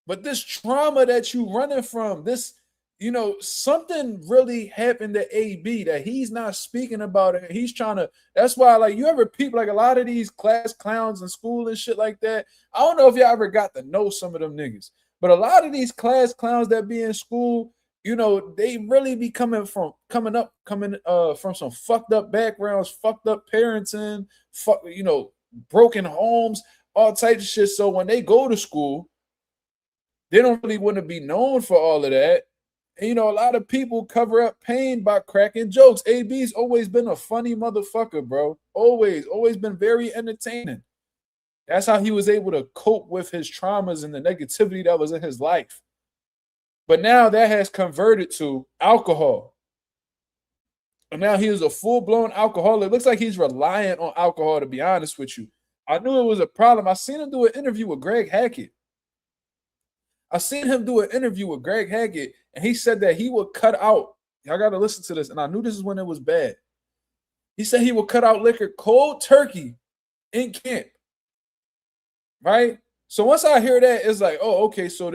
But this trauma that you running from, this, you know, something really happened to AB that he's not speaking about it. He's trying to, that's why, like, you ever people, like a lot of these class clowns in school and shit like that. I don't know if y'all ever got to know some of them niggas, but a lot of these class clowns that be in school, you know, they really be coming from some fucked up backgrounds, fucked up parenting, broken homes, all types of shit. So when they go to school, they don't really want to be known for all of that. And, you know, a lot of people cover up pain by cracking jokes. AB's always been a funny motherfucker, bro. Always been very entertaining. That's how he was able to cope with his traumas and the negativity that was in his life. But now that has converted to alcohol. And now he is a full-blown alcoholic. It looks like he's reliant on alcohol, to be honest with you. I knew it was a problem. I seen him do an interview with Greg Hackett. And he said that he would cut out. Y'all got to listen to this. And I knew this is when it was bad. He said he would cut out liquor cold turkey in camp. Right? So once I hear that, it's like, oh, okay, so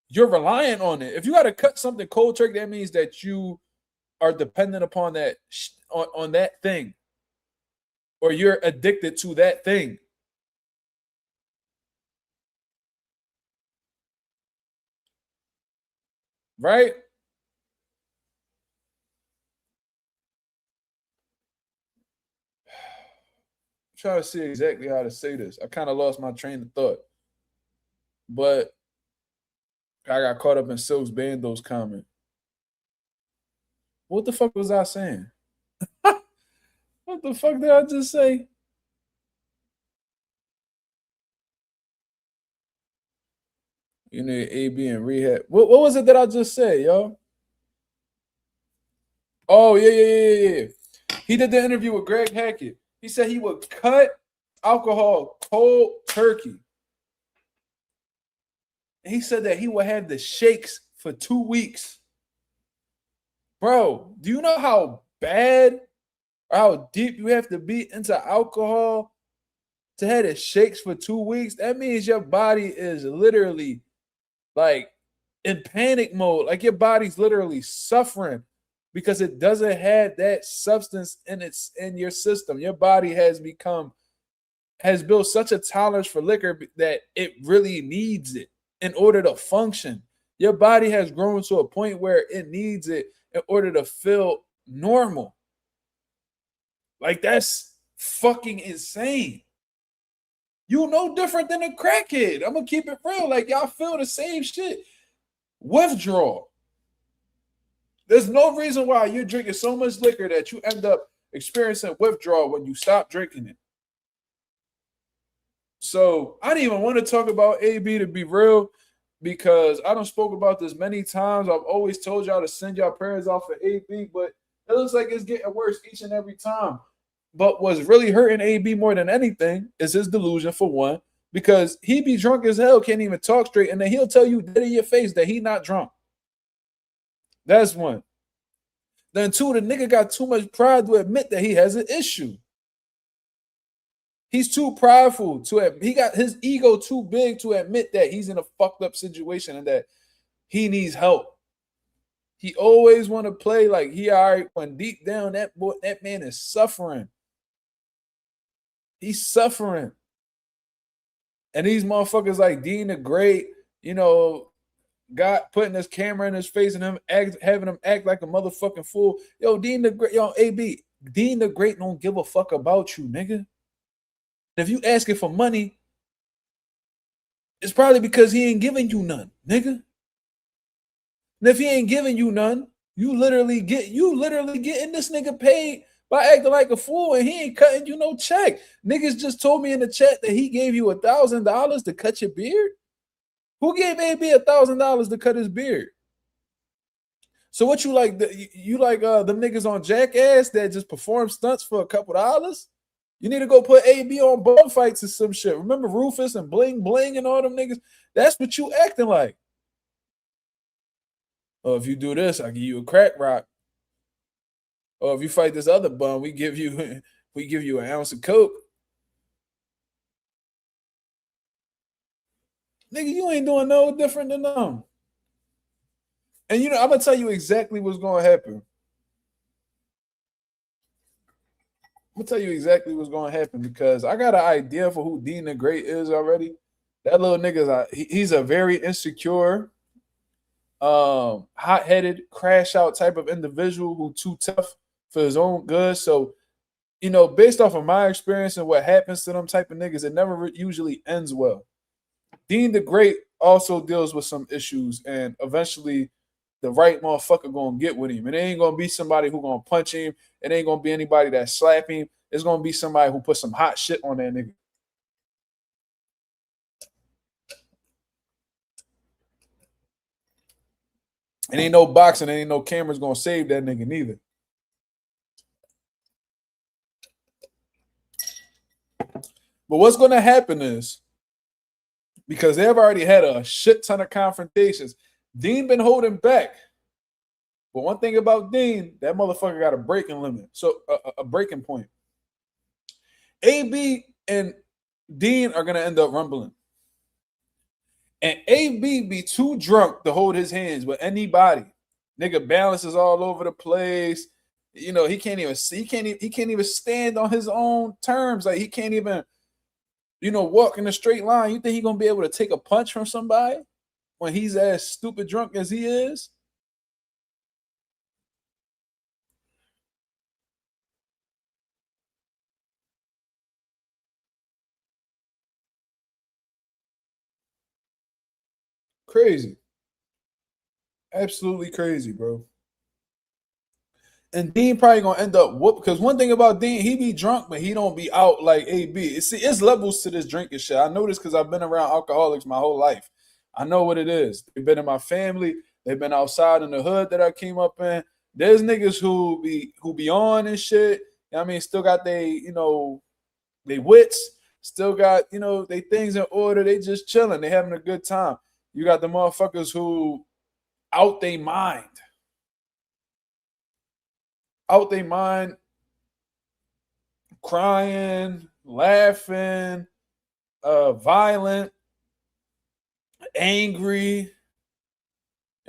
you're reliant on it. If you got to cut something cold turkey, that means that you are dependent upon that on that thing, or you're addicted to that thing. Right? I'm trying to see exactly how to say this. I kind of lost my train of thought. But I got caught up in Silk's Bando's comment. What the fuck was I saying? What the fuck did I just say? You need AB in rehab. What was it that I just said, yo? Oh, yeah. He did the interview with Greg Hackett. He said he would cut alcohol cold turkey. And he said that he would have the shakes for 2 weeks. Bro, do you know how bad or how deep you have to be into alcohol to have the shakes for 2 weeks? That means your body is literally like in panic mode. Like your body's literally suffering because it doesn't have that substance in your system. Your body has built such a tolerance for liquor that it really needs it in order to function. Your body has grown to a point where it needs it in order to feel normal. Like, that's fucking insane. You no different than a crackhead. I'm gonna keep it real. Like, y'all feel the same shit. Withdrawal. There's no reason why you're drinking so much liquor that you end up experiencing withdrawal when you stop drinking it. So I didn't even want to talk about AB, to be real, because I done spoke about this many times. I've always told y'all to send y'all prayers off for AB, but it looks like it's getting worse each and every time. But what's really hurting AB more than anything is his delusion, for one, because he be drunk as hell, can't even talk straight, and then he'll tell you dead in your face that he not drunk. That's one. Then two, the nigga got too much pride to admit that he has an issue. He's too prideful he got his ego too big to admit that he's in a fucked up situation and that he needs help. He always want to play like he all right, when deep down that man is suffering. He's suffering. And these motherfuckers like Dean the Great, got putting his camera in his face and having him act like a motherfucking fool. Yo, Dean the Great, AB, Dean the Great don't give a fuck about you, nigga. If you asking for money, it's probably because he ain't giving you none, nigga. And if he ain't giving you none, you literally getting this nigga paid by acting like a fool, and he ain't cutting you no check. Niggas just told me in the chat that he gave you $1,000 to cut your beard. Who gave AB $1,000 to cut his beard? So what you like? You like them niggas on Jackass that just perform stunts for a couple dollars? You need to go put AB on bullfights or some shit. Remember Rufus and Bling Bling and all them niggas? That's what you acting like. Oh, if you do this, I'll give you a crack rock. Or if you fight this other bum, we give you an ounce of coke. Nigga, you ain't doing no different than them. And I'm gonna tell you exactly what's gonna happen. I'm gonna tell you exactly what's gonna happen because I got an idea for who Dean the Great is already. That little nigga's he's a very insecure, hot-headed, crash out type of individual who too tough for his own good. So, based off of my experience and what happens to them type of niggas, it never usually ends well. Dean the Great also deals with some issues, and eventually the right motherfucker gonna get with him. It ain't gonna be somebody who gonna punch him. It ain't gonna be anybody that slap him. It's gonna be somebody who put some hot shit on that nigga. It ain't no boxing, ain't no cameras gonna save that nigga neither. But what's gonna happen is, because they've already had a shit ton of confrontations, Dean been holding back. But one thing about Dean, that motherfucker got a breaking limit. So a breaking point. AB and Dean are going to end up rumbling. And AB be too drunk to hold his hands with anybody. Nigga balances all over the place. He can't even see. He can't even stand on his own terms. Like, he can't even, walk in a straight line. You think he going to be able to take a punch from somebody when he's as stupid drunk as he is? Crazy. Absolutely crazy, bro. And Dean probably gonna end up whoop, because one thing about Dean, he be drunk, but he don't be out like AB. See, it's levels to this drinking shit. I know this because I've been around alcoholics my whole life. I know what it is. They've been in my family. They've been outside in the hood that I came up in. There's niggas who be on and shit. Still got they wits, still got, they things in order. They just chilling. They having a good time. You got the motherfuckers who out they mind. Out they mind, crying, laughing, violent, angry.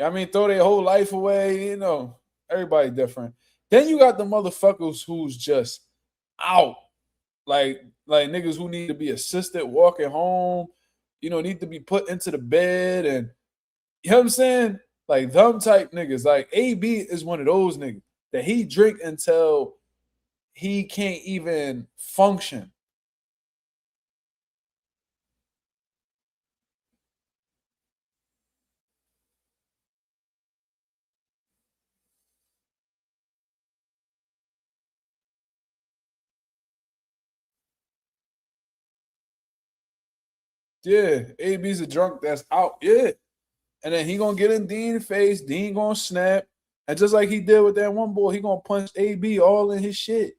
I mean, throw their whole life away. You know, everybody different. Then you got the motherfuckers who's just out. Like niggas who need to be assisted walking home, you know, need to be put into the bed. And you know what I'm saying? Like them type niggas. Like AB is one of those niggas that he drink until he can't even function. Yeah, AB's a drunk that's out. Yeah. And then he gonna get in Dean's face. Dean gonna snap. And just like he did with that one boy, he gonna punch AB all in his shit.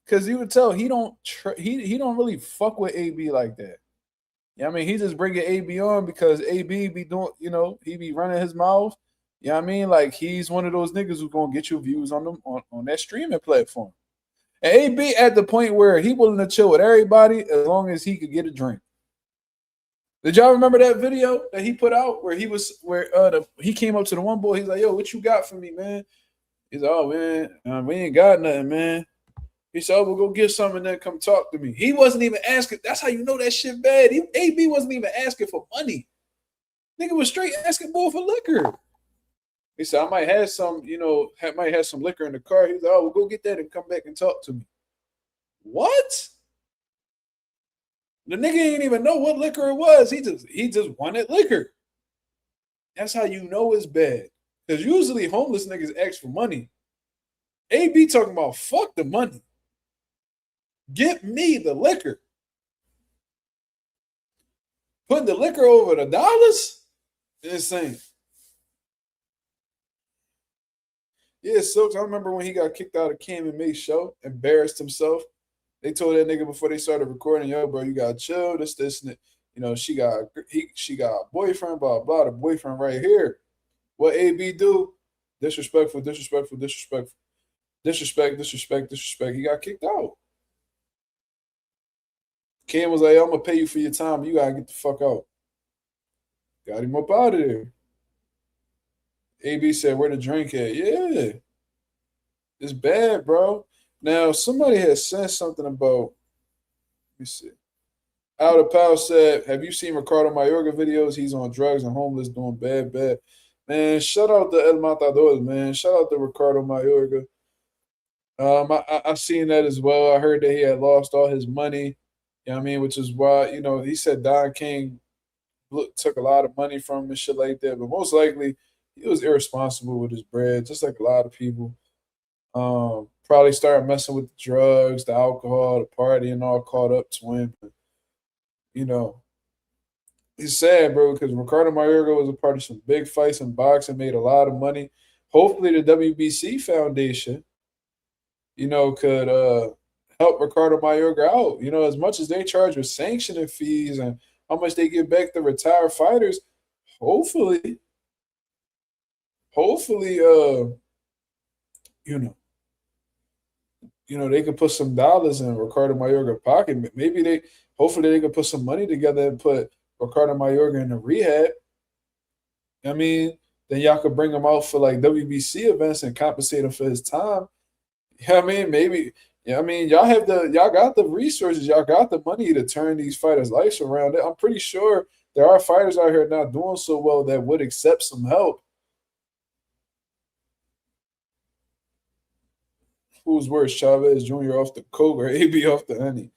Cause you would tell he don't really fuck with AB like that. Yeah, I mean, he just bringing AB on because AB be doing, you know, he be running his mouth. You know what I mean? Like he's one of those niggas who's gonna get your views on them on that streaming platform. And AB at the point where he willing to chill with everybody as long as he could get a drink. Did y'all remember that video that he put out where he came up to the one boy? He's like, "Yo, what you got for me, man?" He's like, "Oh man, we ain't got nothing, man." He said, "Oh, we'll go get something and then come talk to me." He wasn't even asking. That's how you know that shit bad. AB wasn't even asking for money. Nigga was straight asking boy for liquor. He said, "I might have some, you know, might have some liquor in the car." He's like, "Oh, we'll go get that and come back and talk to me." What? The nigga ain't even know what liquor it was. He just wanted liquor. That's how you know it's bad. Because usually homeless niggas ask for money. AB talking about fuck the money. Get me the liquor. Putting the liquor over the dollars? Insane. Yeah, Silks, I remember when he got kicked out of Cam and May's show, embarrassed himself. They told that nigga before they started recording, "Yo, bro, you gotta chill. This, and that. You know, she got a boyfriend, blah, blah, the boyfriend right here." What AB do? Disrespectful. Disrespect. He got kicked out. Cam was like, "I'm gonna pay you for your time. You gotta get the fuck out." Got him up out of there. AB said, "Where the drink at?" Yeah. It's bad, bro. Now, somebody has said something about, let me see. Out of Power said, "Have you seen Ricardo Mayorga videos? He's on drugs and homeless, doing bad. Man, shout out to El Matador, man. Shout out to Ricardo Mayorga. I've seen that as well. I heard that he had lost all his money. You know what I mean? Which is why, you know, he said Don King took a lot of money from him and shit like that. But most likely, he was irresponsible with his bread, just like a lot of people. Probably started messing with the drugs, the alcohol, the party, and all caught up to him. But, you know, it's sad, bro, because Ricardo Mayorga was a part of some big fights in boxing, made a lot of money. Hopefully, the WBC Foundation, you know, could help Ricardo Mayorga out. You know, as much as they charge with sanctioning fees and how much they give back to retired fighters, hopefully, you know, they could put some dollars in Ricardo Mayorga's pocket. Hopefully they could put some money together and put Ricardo Mayorga in a rehab. I mean, then y'all could bring him out for like WBC events and compensate him for his time. You know what I mean? Maybe, yeah, I mean, y'all got the resources, y'all got the money to turn these fighters' lives around. I'm pretty sure there are fighters out here not doing so well that would accept some help. Who's worse, Chavez Jr. off the coke or AB off the honey?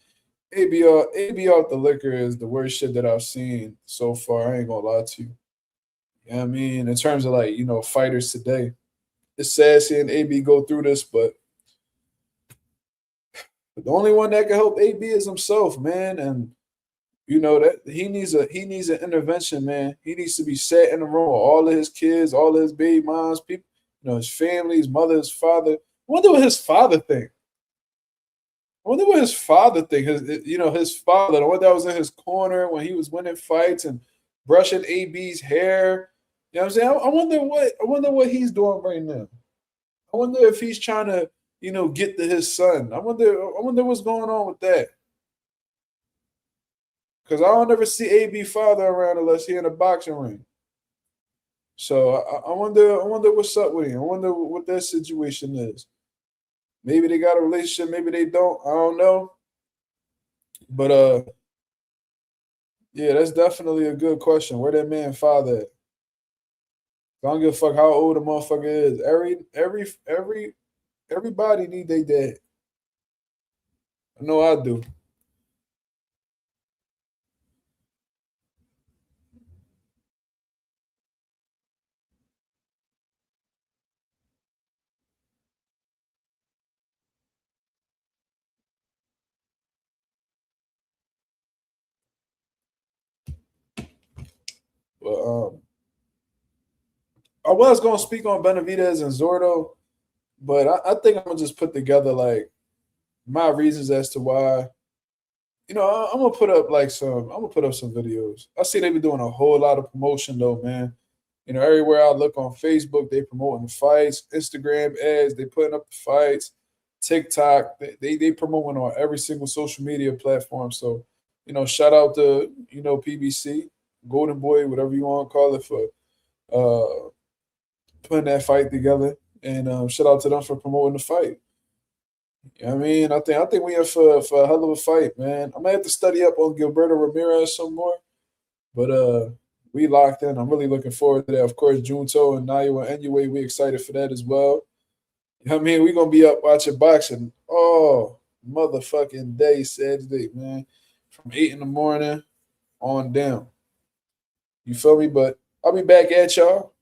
AB off the liquor is the worst shit that I've seen so far. I ain't gonna lie to you. You know what I mean? In terms of like, you know, fighters today. It's sad seeing AB go through this, but the only one that can help AB is himself, man. And you know that he needs an intervention, man. He needs to be sat in the room with all of his kids, all of his baby moms, people, you know, his family, his mother, his father. I wonder what his father think. His father, the one that was in his corner when he was winning fights and brushing AB's hair. You know what I'm saying? I wonder what he's doing right now. I wonder if he's trying to, get to his son. I wonder what's going on with that. Because I don't ever see AB father around unless he in a boxing ring. So I wonder what's up with him. I wonder what that situation is. Maybe they got a relationship, maybe they don't. I don't know. But yeah, that's definitely a good question. Where that man father at? I don't give a fuck how old a motherfucker is. Everybody need their dad. I know I do. But I was going to speak on Benavidez and Zurdo, but I think I'm going to just put together like my reasons as to why. I'm gonna put up some videos. I see they be doing a whole lot of promotion though, man. Everywhere I look on Facebook, they promoting the fights, Instagram ads, they putting up the fights, TikTok, they promoting on every single social media platform. So, shout out to PBC, Golden Boy, whatever you want to call it, for putting that fight together, and shout out to them for promoting the fight. You know what I mean? I think we in for a hell of a fight, man. I might have to study up on Gilberto Ramirez some more, but we locked in. I'm really looking forward to that. Of course, Junto and Nayo and Anyway, we excited for that as well. You know what I mean? We're gonna be up watching boxing. Oh, motherfucking day, Saturday, man. From 8 in the morning on down. You feel me? But I'll be back at y'all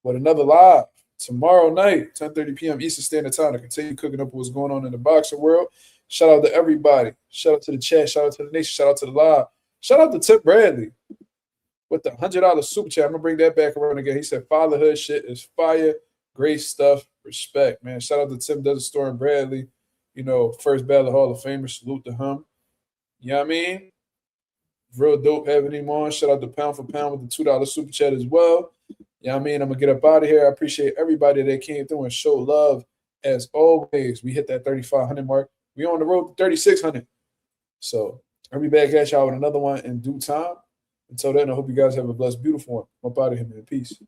with another live tomorrow night, 10:30 p.m. Eastern Standard Time, to continue cooking up what's going on in the boxing world. Shout out to everybody. Shout out to the chat. Shout out to the nation. Shout out to the live. Shout out to Tim Bradley with the $100 super chat. I'm going to bring that back around again. He said, fatherhood shit is fire. Great stuff. Respect, man. Shout out to Tim Desert Storm Bradley. First ballot Hall of Famer. Salute to him. You know what I mean? Real dope having him on. Shout out to Pound for Pound with the $2 super chat as well. You know what I mean? I'm going to get up out of here. I appreciate everybody that came through and showed love. As always, we hit that 3,500 mark. We on the road to 3,600. So I'll be back at y'all with another one in due time. Until then, I hope you guys have a blessed, beautiful one. I'm up out of here, man. Peace.